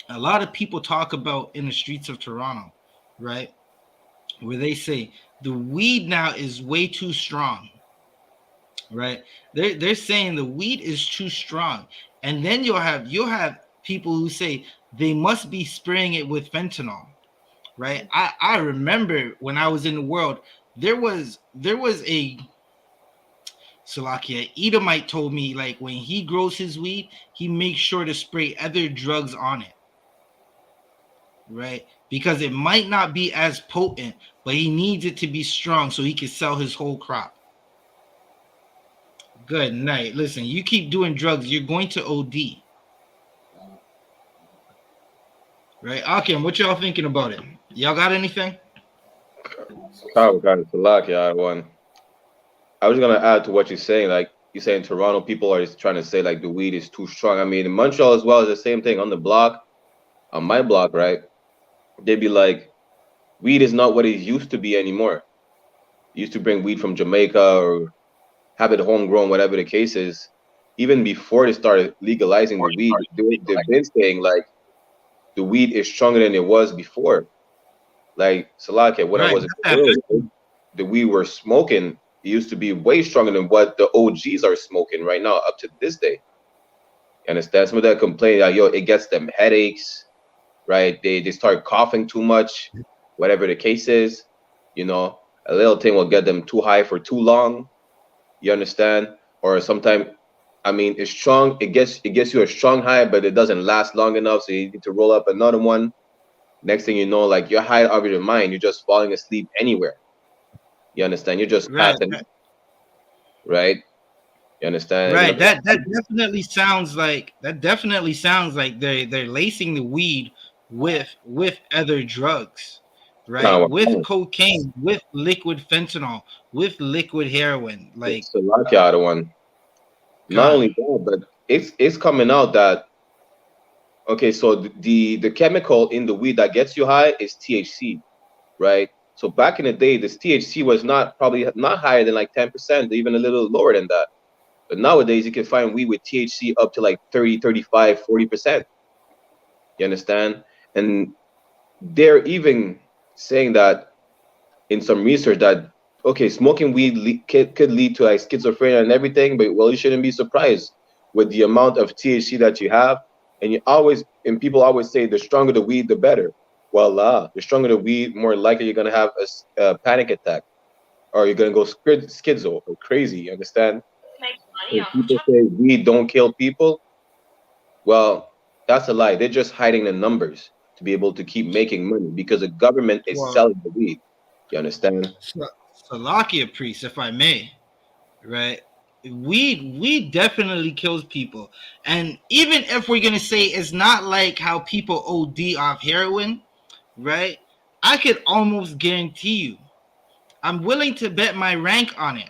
S6: a lot of people talk about in the streets of Toronto, right? Where they say the weed now is way too strong, right? They're saying the weed is too strong, and then you'll have people who say they must be spraying it with fentanyl, right? I remember when I was in the world, there was a Salakia Edomite told me, like, when he grows his weed, he makes sure to spray other drugs on it, right? Because it might not be as potent, but he needs it to be strong so he can sell his whole crop. Good night. Listen, you keep doing drugs, you're going to OD. Right, Akim, what y'all thinking about it? Y'all got anything?
S8: Salakia, I was gonna add to what you're saying. Like you say in Toronto, people are just trying to say like the weed is too strong. I mean, in Montreal as well is the same thing. On the block, on my block, right? They'd be like, weed is not what it used to be anymore. You used to bring weed from Jamaica or have it homegrown, whatever the case is. Even before they started legalizing the weed, they've been saying like the weed is stronger than it was before. Like Salakia, when I was in the world, the weed we're smoking, it used to be way stronger than what the OGs are smoking right now up to this day. You understand? Some of them complain like, yo, it gets them headaches, right? They start coughing too much, whatever the case is. You know, a little thing will get them too high for too long. You understand? Or sometimes, I mean, it's strong. It gets you a strong high, but it doesn't last long enough. So you need to roll up another one. Next thing you know, like you're high out of your mind. You're just falling asleep anywhere. You understand? You're just passing, right? You understand?
S6: Right. That definitely sounds like they're lacing the weed with other drugs, right? With cocaine, with liquid fentanyl, with liquid heroin. Like
S8: it's a Salakia one. Not only that, but it's coming out that okay, so the chemical in the weed that gets you high is THC, right? So back in the day, this THC was probably not higher than like 10%, even a little lower than that. But nowadays, you can find weed with THC up to like 30, 35, 40%. You understand? And they're even saying that in some research that okay, smoking weed could lead to like schizophrenia and everything, but well, you shouldn't be surprised with the amount of THC that you have. And people always say the stronger the weed, the better. Well, the stronger the weed, more likely you're gonna have a panic attack, or you're gonna go schizo or crazy. You understand? When people say weed don't kill people, well, that's a lie. They're just hiding the numbers to be able to keep making money because the government is
S6: Well,
S8: selling the weed. You understand?
S6: Salakia priest, if I may, right? Weed definitely kills people, and even if we're gonna say it's not like how people OD off heroin, right? I could almost guarantee you, I'm willing to bet my rank on it,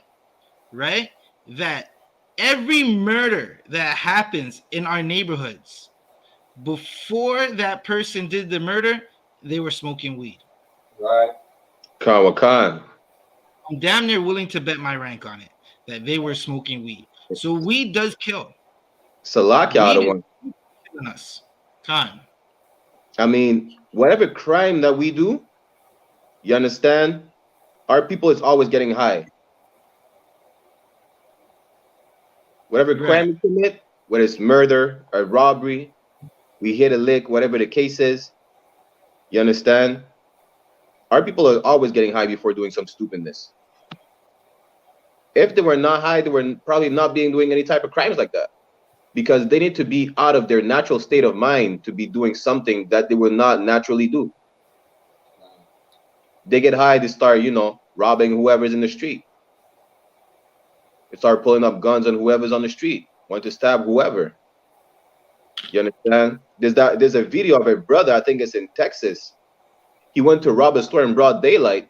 S6: right? That every murder that happens in our neighborhoods, before that person did the murder, they were smoking weed.
S7: Right.
S8: Khan.
S6: I'm damn near willing to bet my rank on it that they were smoking weed. So weed does kill.
S8: Salakia, the one.
S6: Killing us. Khan.
S8: I mean, whatever crime that we do, you understand? Our people is always getting high. Whatever crime we commit, whether it's murder or robbery, we hit a lick, whatever the case is, you understand? Our people are always getting high before doing some stupidness. If they were not high, they were probably not doing any type of crimes like that, because they need to be out of their natural state of mind to be doing something that they will not naturally do. They get high, they start, robbing whoever's in the street. They start pulling up guns on whoever's on the street, want to stab whoever. You understand? There's a video of a brother, I think it's in Texas. He went to rob a store in broad daylight.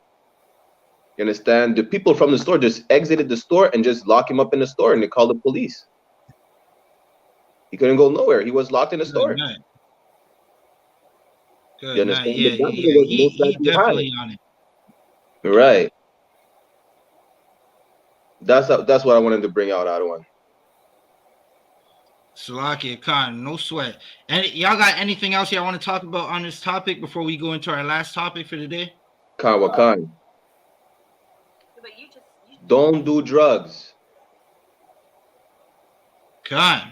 S8: You understand? The people from the store just exited the store and just locked him up in the store, and they called the police. He couldn't go nowhere. He was locked in the store.
S6: Night. Good
S8: You understand?
S6: night. Yeah, he definitely on it.
S8: Right. That's what I wanted to bring out, Adawan.
S6: Salakia Khan, no sweat. And y'all got anything else y'all want to talk about on this topic before we go into our last topic for today?
S8: Khan. Don't do drugs.
S6: Khan,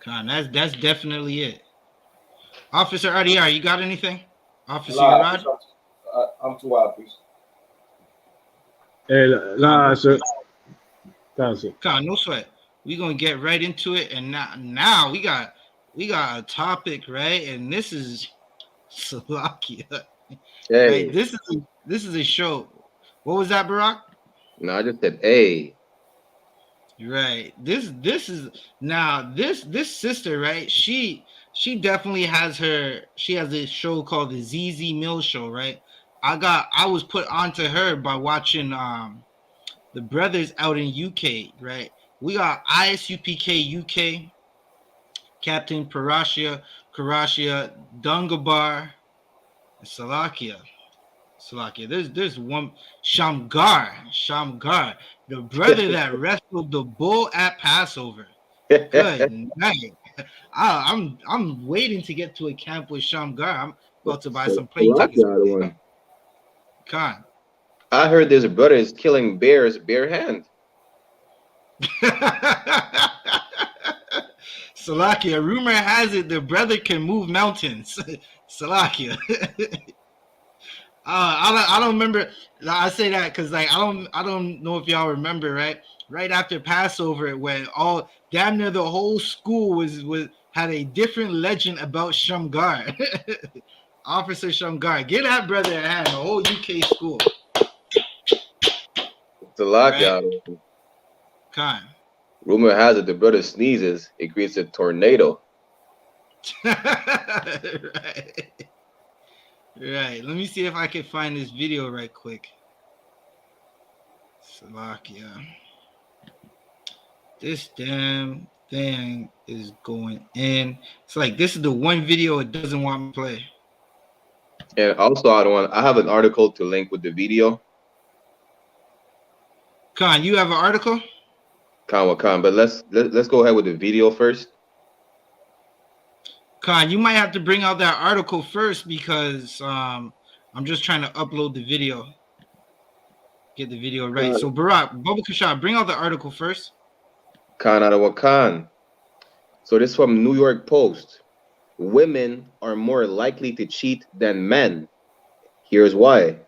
S6: that's definitely it. Officer AHDAYAR, you got anything? Officer Rod?
S7: I'm too wild, please.
S10: Hey, nah, sir.
S6: Khan, no sweat. We're gonna get right into it, and now we got a topic, right? And this is Salakia.
S8: Hey.
S6: Right? This is a show. What was that, Barack?
S8: No, I just said, hey.
S6: Right. This is now this sister, right? She definitely has a show called the ZZ Mill Show, right? I was put onto her by watching the brothers out in UK, right? We got ISUPK UK, Captain Karashia, Dungabar, and Salakia. There's one Shamgar, the brother that wrestled the bull at Passover. Good night. I'm waiting to get to a camp with Shamgar. I'm about to buy some plane tickets. Khan.
S8: I heard this brother is killing bears bare hand.
S6: Salakia, rumor has it the brother can move mountains. Salakia. I don't remember. I say that because I don't know if y'all remember, right? Right after Passover, when damn near the whole school had a different legend about Shamgar. Officer Shamgar, get that brother a hand. The whole UK school.
S8: It's a lockout. Right?
S6: Khan.
S8: Rumor has it the brother sneezes, it creates a tornado.
S6: Right. Let me see if I can find this video right quick. Salakia. This damn thing is going in. It's like this is the one video it doesn't want me to play.
S8: And also, I have an article to link with the video.
S6: Khan, you have an article?
S8: Khan, but let's go ahead with the video first.
S6: Khan, you might have to bring out that article first because I'm just trying to upload the video, get the video right. So Barack, Bubba Kashab, bring out the article first.
S8: Khan out of Wakan. So this from New York Post. Women are more likely to cheat than men. Here's why.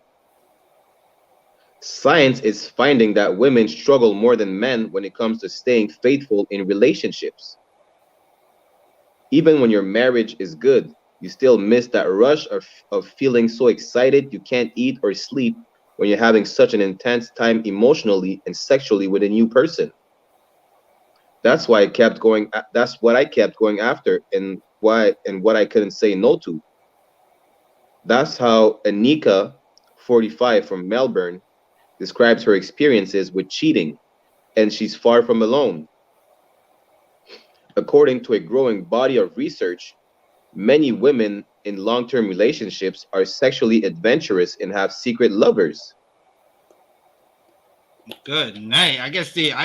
S8: Science is finding that women struggle more than men when it comes to staying faithful in relationships. Even when your marriage is good, you still miss that rush of feeling so excited you can't eat or sleep when you're having such an intense time emotionally and sexually with a new person. That's why I kept going. That's what I kept going after, and what I couldn't say no to. That's how Anika, 45 from Melbourne, describes her experiences with cheating, and she's far from alone. According to a growing body of research, many women in long-term relationships are sexually adventurous and have secret lovers.
S6: Good night. I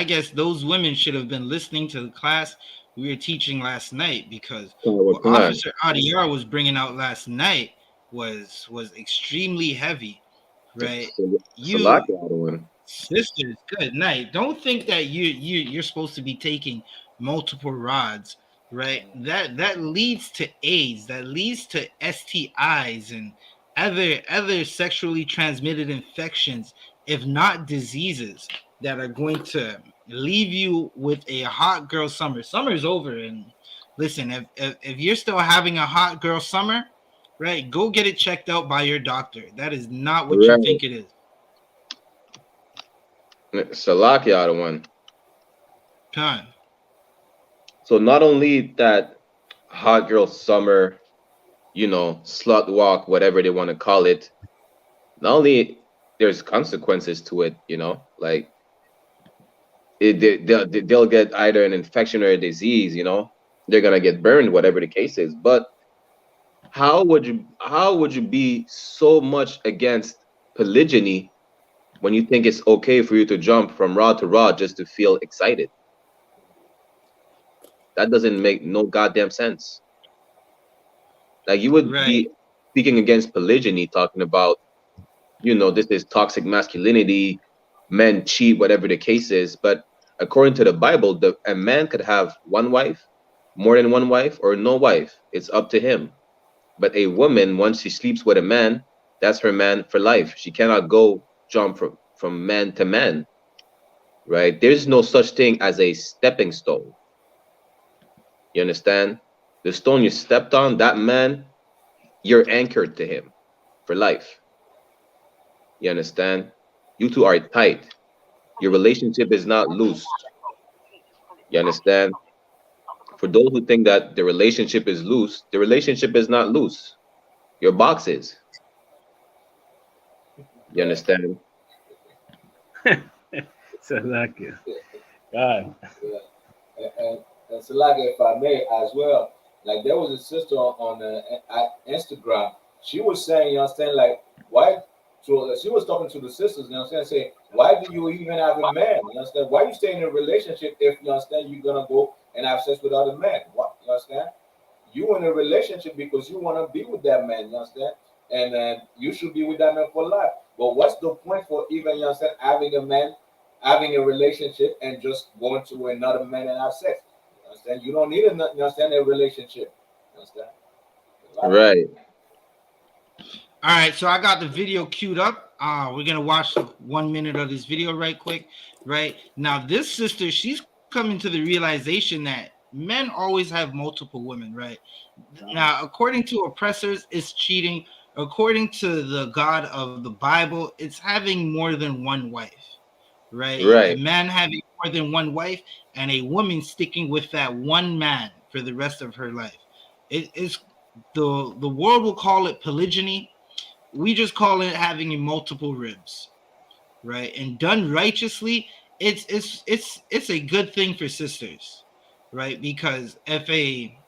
S6: guess those women should have been listening to the class we were teaching last night, because what Officer AHDAYAR was bringing out last night was extremely heavy, right? Sisters, good night. Don't think that you're supposed to be taking multiple rods, right? That leads to AIDS, that leads to STIs and other sexually transmitted infections, if not diseases, that are going to leave you with a hot girl summer. Summer's over, and listen, if you're still having a hot girl summer, right, go get it checked out by your doctor. That is not what you think it is.
S8: Salaki out of one.
S6: Time.
S8: So not only that hot girl summer, slut walk, whatever they want to call it, not only there's consequences to it, like they'll get either an infection or a disease, they're gonna get burned, whatever the case is. But how would you be so much against polygyny when you think it's okay for you to jump from rod to rod just to feel excited? That doesn't make no goddamn sense. Like, you would be speaking against polygyny, talking about, this is toxic masculinity, men cheat, whatever the case is. But according to the Bible, a man could have one wife, more than one wife, or no wife. It's up to him. But a woman, once she sleeps with a man, that's her man for life. She cannot go jump from man to man, right? There's no such thing as a stepping stone. You understand? The stone you stepped on, that man, you're anchored to him for life. You understand? You two are tight. Your relationship is not loose. You understand? For those who think that the relationship is loose, the relationship is not loose. Your box is. You understand?
S10: Salakia. God.
S7: And Salakia, if I may as well, like there was a sister on Instagram. She was saying, you understand, like, why? So she was talking to the sisters, you understand, saying, why do you even have a man? You understand? Why you stay in a relationship if, you understand, you're gonna go and have sex with other men? What, you understand? You in a relationship because you want to be with that man, you understand? And you should be with that man for life. But what's the point for even, you understand, having a man, having a relationship and just going to another man and have sex? You understand? You don't need a, you understand, a relationship. You understand?
S8: Right.
S6: All right, so I got the video queued up. We're gonna watch 1 minute of this video right quick. Right now, this sister, she's coming to the realization that men always have multiple women. Right now, according to oppressors, it's cheating. According to the God of the Bible, it's having more than one wife. Right, a man having more than one wife, and a woman sticking with that one man for the rest of her life. It's the world will call it polygyny. We just call it having multiple ribs, right? And done righteously, it's a good thing for sisters, right? Because if a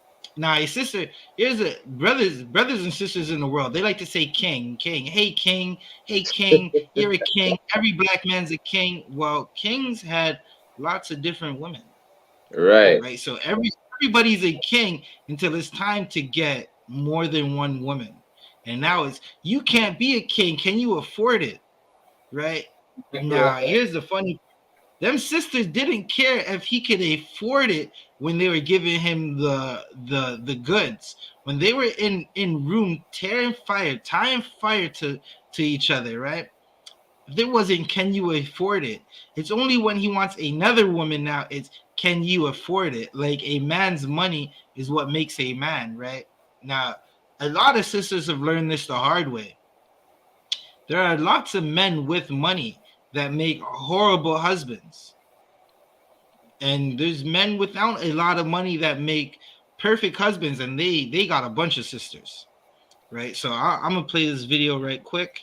S6: sister, here's a brothers and sisters in the world, they like to say king, hey king, you're a king. Every black man's a king. Well, kings had lots of different women, right? So everybody's a king until it's time to get more than one woman. And now it's, you can't be a king. Can you afford it? Right? Now, here's the funny, them sisters didn't care if he could afford it when they were giving him the goods. When they were in room tying fire to each other, right? There wasn't, can you afford it? It's only when he wants another woman now, it's, can you afford it? Like, a man's money is what makes a man, right? Now, a lot of sisters have learned this the hard way. There are lots of men with money that make horrible husbands. And there's men without a lot of money that make perfect husbands, and they got a bunch of sisters, right? So I'm gonna play this video right quick.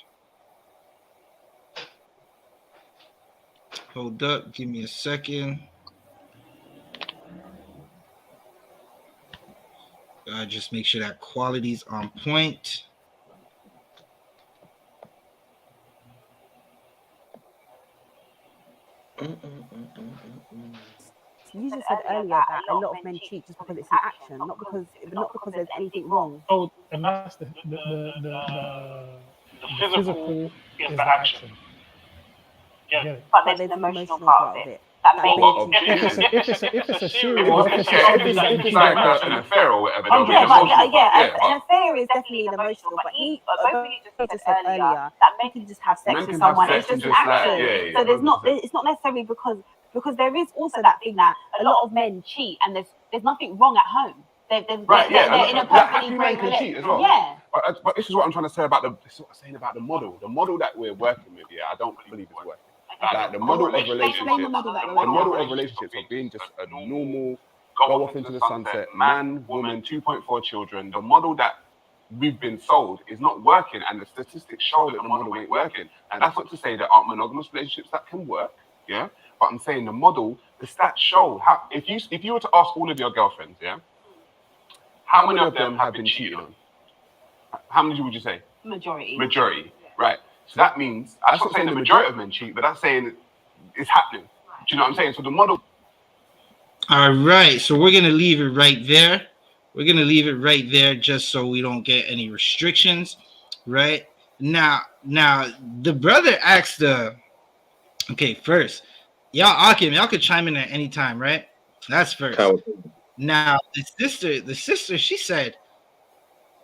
S6: Hold up, give me a second. Just make sure that quality's on point.
S11: You just said earlier that a lot of men cheat just because it's an action, not because there's anything wrong.
S12: Oh, and that's the physical is the action.
S11: Yeah. But there's the emotional part of it.
S12: If it's a serious, if it's like
S13: an affair or whatever.
S11: An affair is definitely emotional. But he just said earlier that men can just have sex with someone. It's just an action. So there's not. It's not necessarily because there is also that thing that a lot of men cheat and there's nothing wrong at home. They're in a perfectly great relationship.
S13: Well.
S11: Yeah.
S13: But this is what I'm trying to say about the model. The model that we're working with, I don't believe it's working. Like the model of relationships of being just a normal go off into the sunset, man, woman, 2.4 children. The model that we've been sold is not working, and the statistics show that the model ain't working. And that's not to say there aren't monogamous relationships that can work, but I'm saying the model, the stats show how if you were to ask all of your girlfriends, how many of them have been cheated on? How many would you say? Majority, right? So that means, that's not saying the majority of men cheat, but that's saying it's happening. Do you know what I'm saying? So the model.
S6: All right, so we're going to leave it right there. We're going to leave it right there just so we don't get any restrictions, right? Now the brother asked first, y'all could chime in at any time, right? That's first. Now, the sister,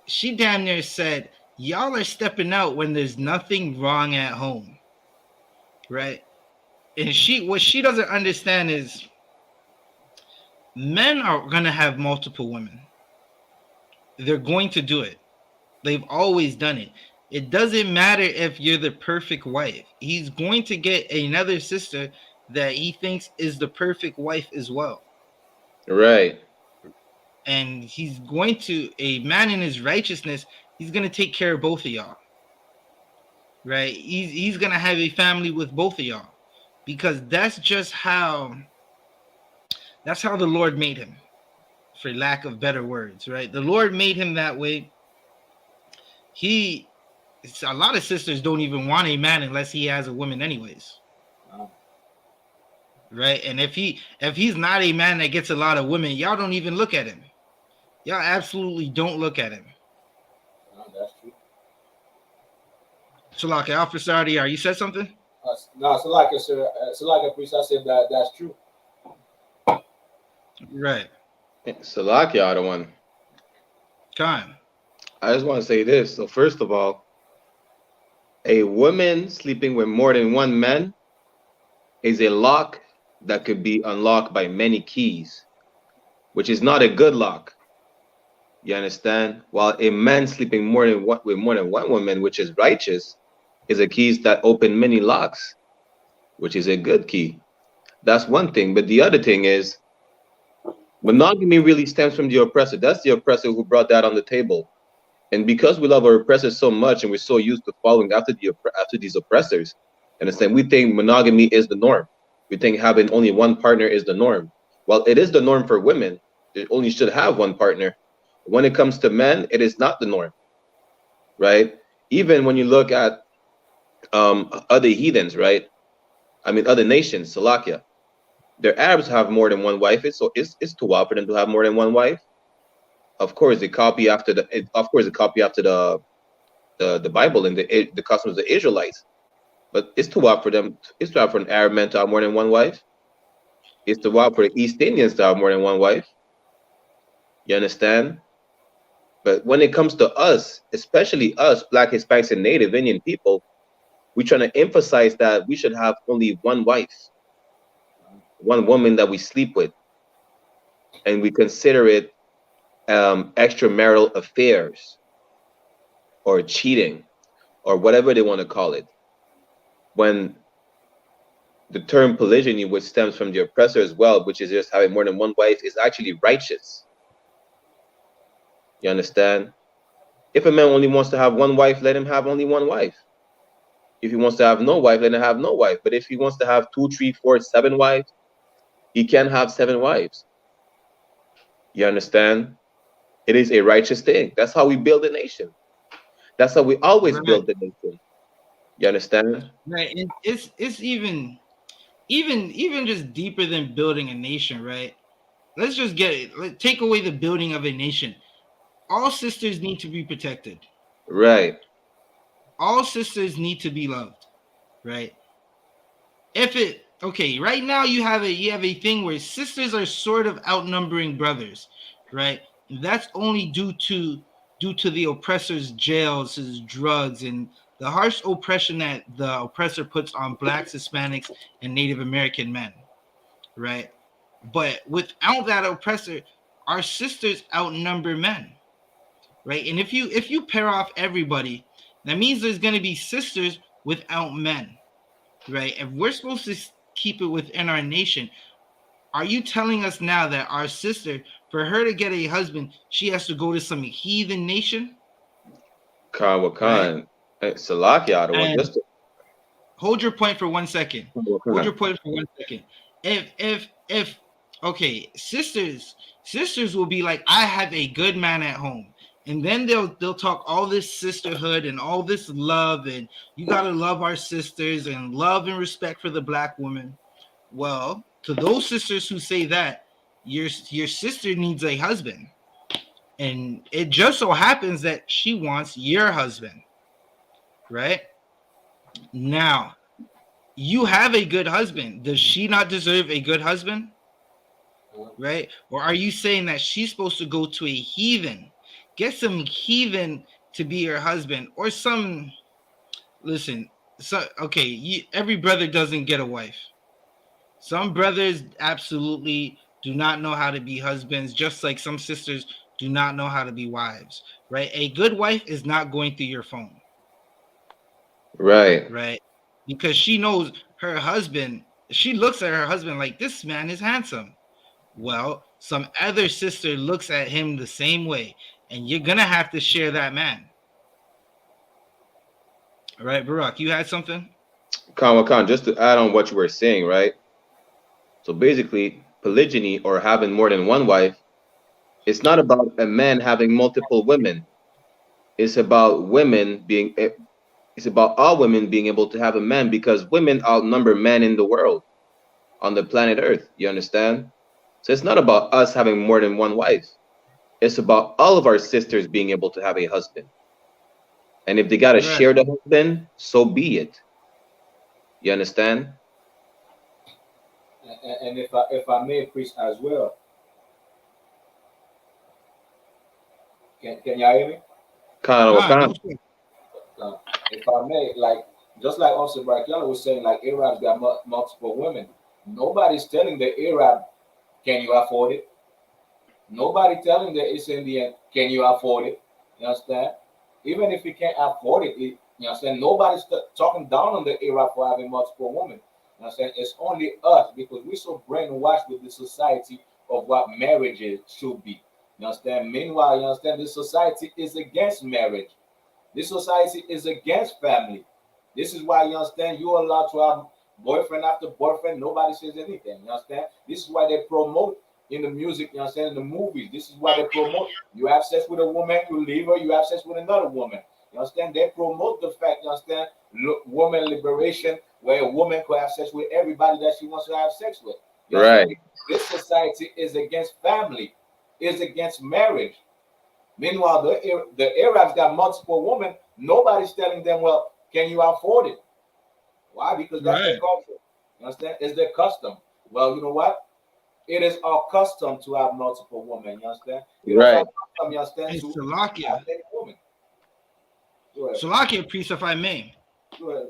S6: she damn near said, y'all are stepping out when there's nothing wrong at home, right? And what she doesn't understand is men are going to have multiple women. They're going to do it. They've always done it. It doesn't matter if you're the perfect wife. He's going to get another sister that he thinks is the perfect wife as well.
S8: Right.
S6: And he's going to, a man in his righteousness, he's going to take care of both of y'all. Right? He's going to have a family with both of y'all. Because that's just how the Lord made him, for lack of better words, right? The Lord made him that way. A lot of sisters don't even want a man unless he has a woman anyways. Right? And if he's not a man that gets a lot of women, y'all don't even look at him. Y'all absolutely don't look at him.
S7: That's true.
S6: Salaka, Officer AHDAYAR, you said something?
S7: No, Salaka, sir. Salaka, priest, I said that's true.
S6: Right.
S8: Salaka, other one.
S6: Time.
S8: I just want to say this. So first of all, a woman sleeping with more than one man is a lock that could be unlocked by many keys, which is not a good lock. You understand? While a man sleeping with more than one woman, which is righteous, is a keys that open many locks, which is a good key. That's one thing. But the other thing is, monogamy really stems from the oppressor. That's the oppressor who brought that on the table. And because we love our oppressors so much and we're so used to following after these oppressors, understand, we think monogamy is the norm. We think having only one partner is the norm. Well, it is the norm for women. They only should have one partner. When it comes to men, it is not the norm, right? Even when you look at other heathens, right? I mean, other nations, Salakia, their Arabs have more than one wife. It's tawaf for them to have more than one wife. Of course, they copy after the the Bible and the customs of the Israelites. But it's too wild for them. It's too wild for an Arab man to have more than one wife. It's too wild for the East Indians to have more than one wife. You understand? But when it comes to us, especially us, Black, Hispanics, and Native Indian people, we're trying to emphasize that we should have only one wife, one woman that we sleep with, and we consider it extramarital affairs or cheating or whatever they want to call it. When the term polygyny, which stems from the oppressor as well, which is just having more than one wife, is actually righteous. You understand? If a man only wants to have one wife, let him have only one wife. If he wants to have no wife, let him have no wife. But if he wants to have 2, 3, 4, 7 wives, he can have 7 wives. You understand? It is a righteous thing. That's how we build a nation. That's how we always build the nation. You understand?
S6: Right. And it's even just deeper than building a nation, right? Let's just take away the building of a nation. All sisters need to be protected.
S8: Right.
S6: All sisters need to be loved, right? Right now you have a thing where sisters are sort of outnumbering brothers, right? That's only due to the oppressor's jails, his drugs, and the harsh oppression that the oppressor puts on Blacks, Hispanics, and Native American men, right? But without that oppressor, our sisters outnumber men, right? And if you pair off everybody, that means there's going to be sisters without men, right? If we're supposed to keep it within our nation, are you telling us now that our sister, for her to get a husband, she has to go to some heathen nation?
S8: Khan, right? Salakia, the one just
S6: hold your point for 1 second. Hold your point for 1 second. If sisters will be like, I have a good man at home. And then they'll talk all this sisterhood and all this love, and you gotta love our sisters and love and respect for the Black woman. Well, to those sisters who say that, your sister needs a husband, and it just so happens that she wants your husband, right? Now, you have a good husband. Does she not deserve a good husband? Right? Or are you saying that she's supposed to go to a heathen? Get some heathen to be your husband, or some. Listen, every brother doesn't get a wife. Some brothers absolutely do not know how to be husbands, just like some sisters do not know how to be wives, right? A good wife is not going through your phone, right? Because she knows her husband. She looks at her husband like, this man is handsome. Well, some other sister looks at him the same way, and you're gonna have to share that man. All right, Barak, you had something?
S8: Khan, just to add on what you were saying, right? So basically, polygyny, or having more than one wife, it's not about a man having multiple women. It's about all women being able to have a man, because women outnumber men in the world, on the planet Earth. You understand? So it's not about us having more than one wife. It's about all of our sisters being able to have a husband. And if they got to share the husband, so be it. You understand?
S7: And if I may preach as well, can y'all hear me? If I may, like, just like also BARAQYAAHLA was saying, like, Arabs got multiple women. Nobody's telling the Arab, can you afford it? Nobody telling the East Indian, can you afford it? You understand? Even if you can't afford it, you understand? Nobody's talking down on the Arab for having multiple women. You understand? It's only us, because we're so brainwashed with the society of what marriage should be. You understand? Meanwhile, you understand, this society is against marriage. This society is against family. This is why, you understand, you're allowed to have boyfriend after boyfriend. Nobody says anything. You understand? This is why they promote in the music, you understand, in the movies. This is why they promote, you have sex with a woman, you leave her, you have sex with another woman. You understand? They promote the fact, you understand, woman liberation, where a woman could have sex with everybody that she wants to have sex with.
S8: Right.
S7: This society is against family, is against marriage. Meanwhile, the Arabs got multiple women. Nobody's telling them, well, can you afford it? Why? Because that's their culture. You understand? It's their custom. Well, you know what? It is our custom to have multiple women. You understand?
S8: Right.
S7: Custom, you understand?
S6: To Salakia.
S7: Women.
S6: Salakia, priest, if I may.
S7: Go ahead.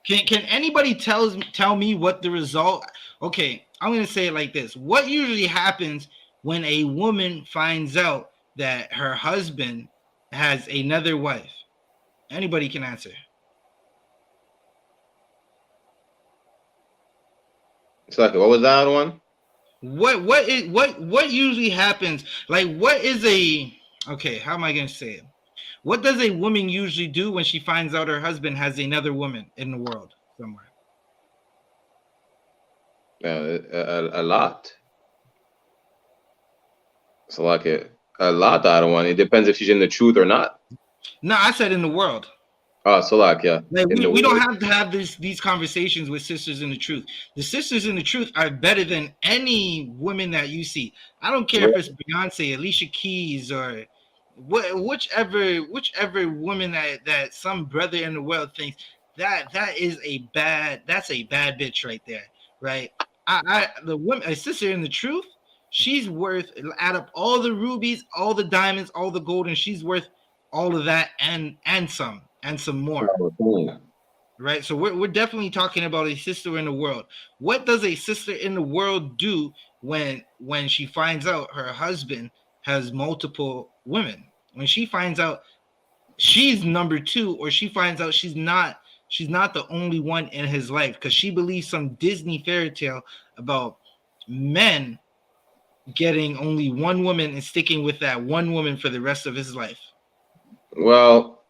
S6: Can anybody tell me what the result? Okay, I'm gonna say it like this. What usually happens when a woman finds out that her husband has another wife? Anybody can answer.
S8: So what was that one?
S6: What usually happens? Like, what is okay, how am I gonna say it? What does a woman usually do when she finds out her husband has another woman in the world somewhere?
S8: A lot. So like a lot. I don't want. It depends if she's in the truth or not.
S6: No, I said in the world.
S8: Oh, so like yeah.
S6: Like we don't have to have these conversations with sisters in the truth. The sisters in the truth are better than any women that you see. I don't care if it's Beyonce, Alicia Keys, or whichever woman that some brother in the world thinks that's a bad bitch right there, right? A sister in the truth, she's worth, add up all the rubies, all the diamonds, all the gold, and she's worth all of that and some more. Right? So we're definitely talking about a sister in the world. What does a sister in the world do when she finds out her husband has multiple women? When she finds out she's number two, or she finds out she's not the only one in his life, because she believes some Disney fairy tale about men getting only one woman and sticking with that one woman for the rest of his life.
S8: Well,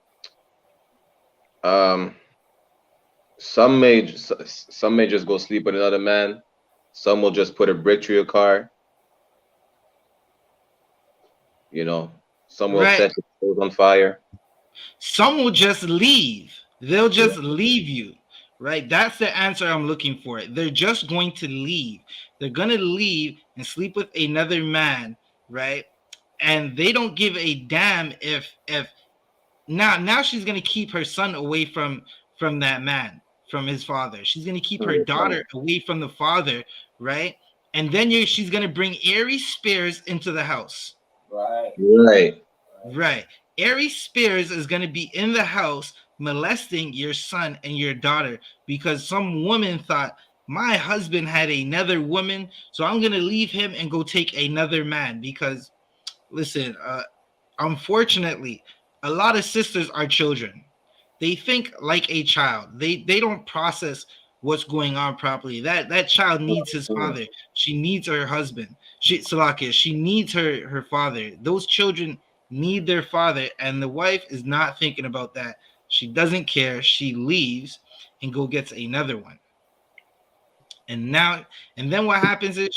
S8: some may just go sleep with another man. Some will just put a brick through your car. You know, some will set your clothes on fire.
S6: Some will just leave. They'll just leave you, right? That's the answer I'm looking for. They're just going to leave. They're going to leave and sleep with another man, right? And they don't give a damn if now she's going to keep her son away from that man, from his father. She's going to keep her daughter away from the father, right? And then she's going to bring Aries Spears into the house.
S8: Right.
S6: Aries Spears is going to be in the house molesting your son and your daughter because some woman thought my husband had another woman, so I'm going to leave him and go take another man. Because listen, unfortunately, a lot of sisters are children. They think like a child. They don't process what's going on properly. That child needs his father. She needs her husband. She needs her father. Those children need their father, and the wife is not thinking about that. She doesn't care. She leaves and go gets another one. And then what happens is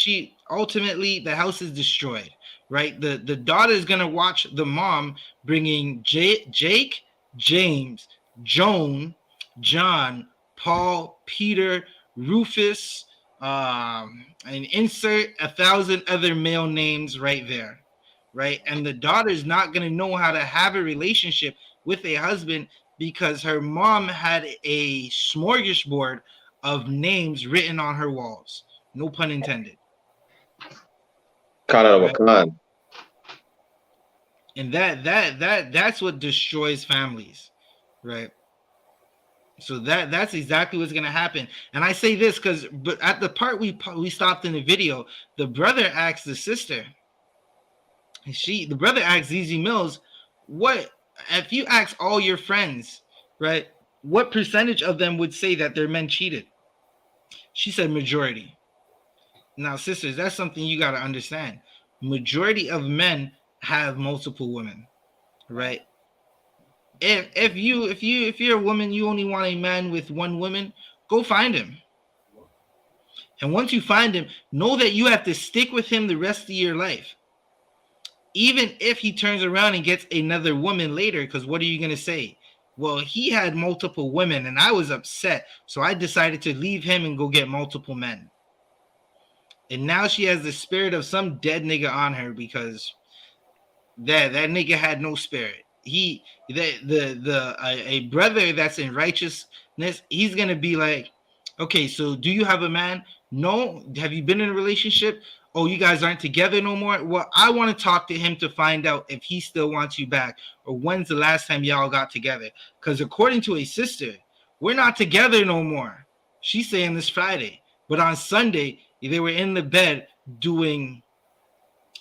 S6: ultimately the house is destroyed, right? The daughter is gonna watch the mom bringing Jake, James, Joan, John, Paul, Peter, Rufus, and insert 1,000 other male names right there, right? And the daughter is not gonna know how to have a relationship with a husband because her mom had a smorgasbord of names written on her walls. No pun intended.
S8: Right?
S6: And that's what destroys families, right? So that's exactly what's gonna happen. And I say this but at the part we stopped in the video, the brother asked the sister. The brother asked ZZ Mills, what if you ask all your friends, right? What percentage of them would say that their men cheated? She said majority. Now, sisters, that's something you got to understand. Majority of men have multiple women, right? If you're a woman, you only want a man with one woman, go find him. And once you find him, know that you have to stick with him the rest of your life. Even if he turns around and gets another woman later, because what are you going to say? Well, he had multiple women and I was upset, so I decided to leave him and go get multiple men. And now she has the spirit of some dead nigga on her because that nigga had no spirit. A brother that's in righteousness, he's gonna be like, okay, so do you have a man? No. Have you been in a relationship? Oh, you guys aren't together no more. Well, I want to talk to him to find out if he still wants you back, or when's the last time y'all got together. Because according to a sister, we're not together no more. She's saying this Friday, but on Sunday they were in the bed doing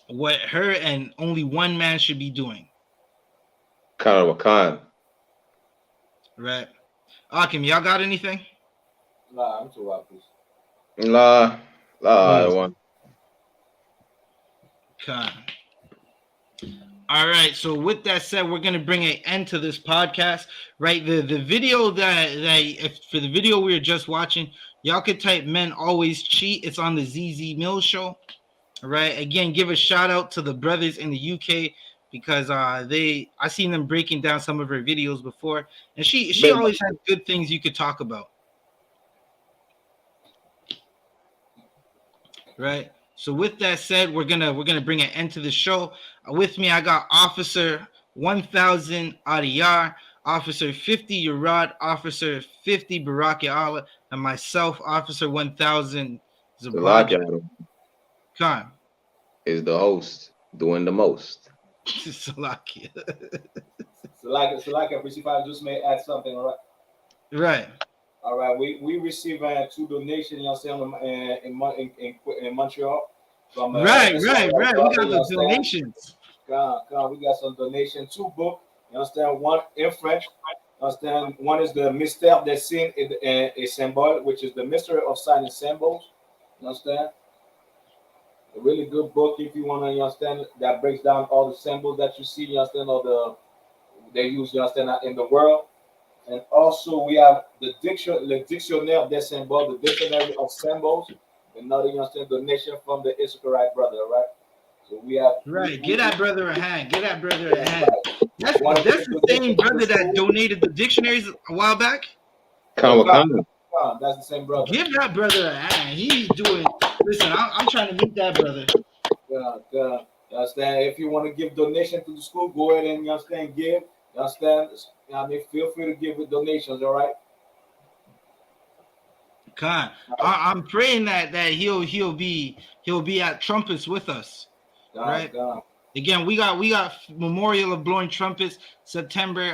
S6: what her and only one man should be doing.
S8: Khan.
S6: Right. Akim, y'all got anything?
S7: Nah, I'm too happy.
S8: La, I want.
S6: Khan. All right. So with that said, we're gonna bring an end to this podcast. Right. The video for the video we were just watching, y'all could type "Men Always Cheat." It's on the ZZ Mills show. All right. Again, give a shout out to the brothers in the UK because I seen them breaking down some of her videos before, and she always has good things you could talk about. Right. So with that said, we're gonna bring an end to the show. With me, I got Officer 1000 AHDAYAR, Officer 50 Urad, Officer 50 BARAQYAAHLA, and myself, Officer 1000 ZABADYAH. Khan
S8: is the host doing the most.
S6: Salakia.
S7: Salakia, Principal just may add something, all right?
S6: Right.
S7: All right, we received 2 donations, you know what I'm saying, in Montreal. From,
S6: right. We got the donations.
S7: We got some donations, 2 books, you understand, one in French. You understand, one is the Mystère des Signes et Symboles, which is the mystery of signs and symbols. You understand? A really good book if you want to, you understand, that breaks down all the symbols that you see, you understand, all they use, you understand, in the world. And also we have the Dictionnaire des Symboles, the Dictionary of Symbols, another, you understand, donation from the ISUPK brother, right? So we have
S6: get that brother a hand. Get that brother a hand. That's the same brother that donated the dictionaries a while back.
S7: That's the same brother.
S6: Give that brother a hand. He's doing. Listen, I'm trying to meet that brother.
S7: You understand? If you want to give donation to the school, go ahead and, you understand, give. You understand? I mean, feel free to give with donations. All right.
S6: Khan, I'm praying that he'll be at Trumpets with us. Right. Again, we got Memorial of Blowing Trumpets, September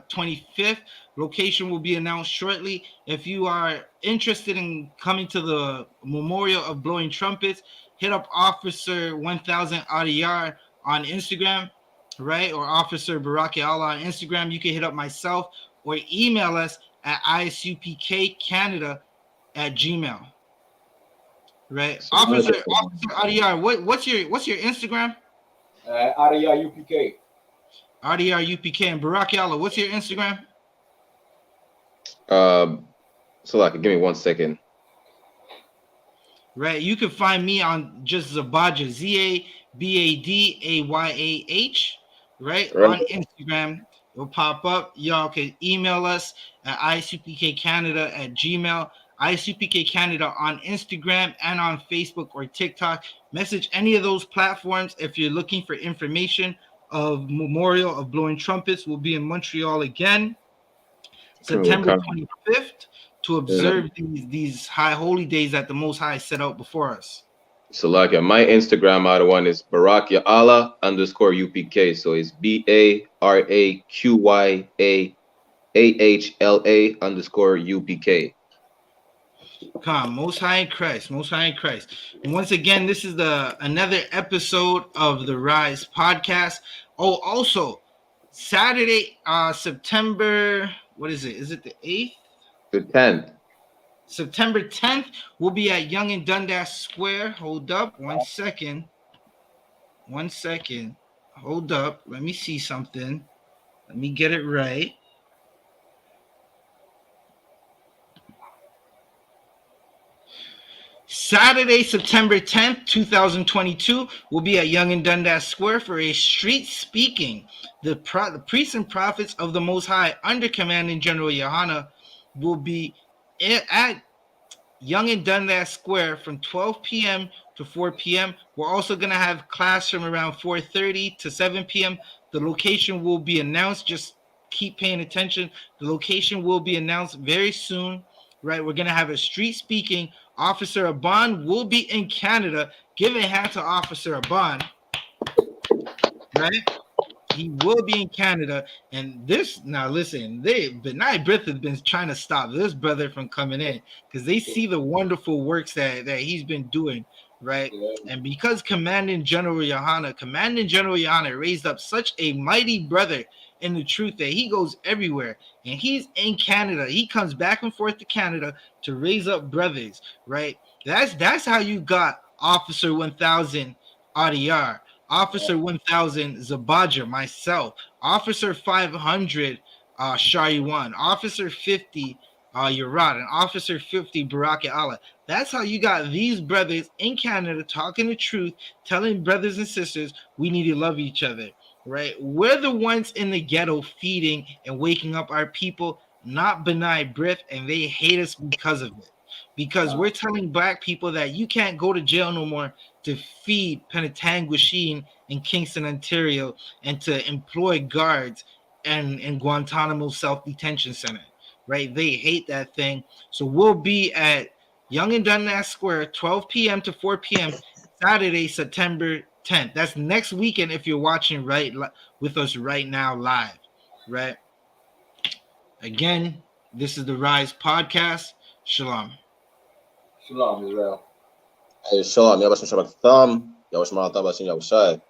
S6: 25th. Location will be announced shortly. If you are interested in coming to the Memorial of Blowing Trumpets, hit up Officer 1000 AHDAYAR on Instagram, right? Or Officer BARAQYAAHLA on Instagram. You can hit up myself or email us at isupkcanada@gmail.com. Right, so Officer AHDAYAR, what's your Instagram?
S7: AHDAYAR UPK.
S6: AHDAYAR UPK. And BARAQYAAHLA, what's your Instagram?
S8: So like, give me 1 second.
S6: Right, you can find me on just ZABADYAH, ZABADAYAH, right, on Instagram. It'll pop up. Y'all can email us at isupkcanada@gmail.com. ISUPK Canada on Instagram and on Facebook or TikTok. Message any of those platforms if you're looking for information of Memorial of Blowing Trumpets. We'll be in Montreal again, September 25th, to observe these high holy days that the Most High set out before us.
S8: So like my Instagram other one is BARAQYAAHLA _UPK. So it's BARAQYAAHLA _UPK.
S6: Come, Most High in Christ, Most High in Christ. And once again, this is another episode of the Rise podcast. Oh, also Saturday, September, what is it? Is it the 8th?
S8: The 10th.
S6: September 10th, we'll be at Yonge and Dundas Square. Hold up, 1 second. 1 second. Hold up. Let me see something. Let me get it right. Saturday, September 10th, 2022, we'll be at Yonge and Dundas Square for a street speaking. The priests and prophets of the Most High, under Commanding General Yohana, will be at Yonge and Dundas Square from 12 p.m. to 4 p.m. We're also going to have class from around 4:30 to 7 p.m. The location will be announced. Just keep paying attention. The location will be announced very soon, right? We're going to have a street speaking. Officer Aban will be in Canada. Give a hand to Officer Aban, right? He will be in Canada. And this, now listen, Benai Brith has been trying to stop this brother from coming in because they see the wonderful works that he's been doing, right? And because Commanding General Yohana raised up such a mighty brother in the truth that he goes everywhere, and he's in Canada. He comes back and forth to Canada to raise up brothers, right? That's how you got Officer 1000 AHDAYAR, Officer 1000 ZABADYAH, myself, Officer 500 SHARYAWAN, Officer 50 Yarat, and Officer 50 BARAQYAAHLA. That's how you got these brothers in Canada talking the truth, telling brothers and sisters we need to love each other, right? We're the ones in the ghetto feeding and waking up our people, not Benai Brith, and they hate us because of it. Because we're telling black people that you can't go to jail no more to feed Penetanguishene in Kingston, Ontario, and to employ guards in Guantanamo Self-Detention Center, right? They hate that thing. So we'll be at Yonge and Dundas Square, 12 p.m. to 4 p.m., Saturday, September 10th. That's next weekend if you're watching right with us right now live, right? Again, this is the Rise Podcast. Shalom.
S7: Shalom, Israel.
S8: Hey, Shalom. Yabashim Shabbat Thumb. Yabashim Shabbat Shabbat Shabbat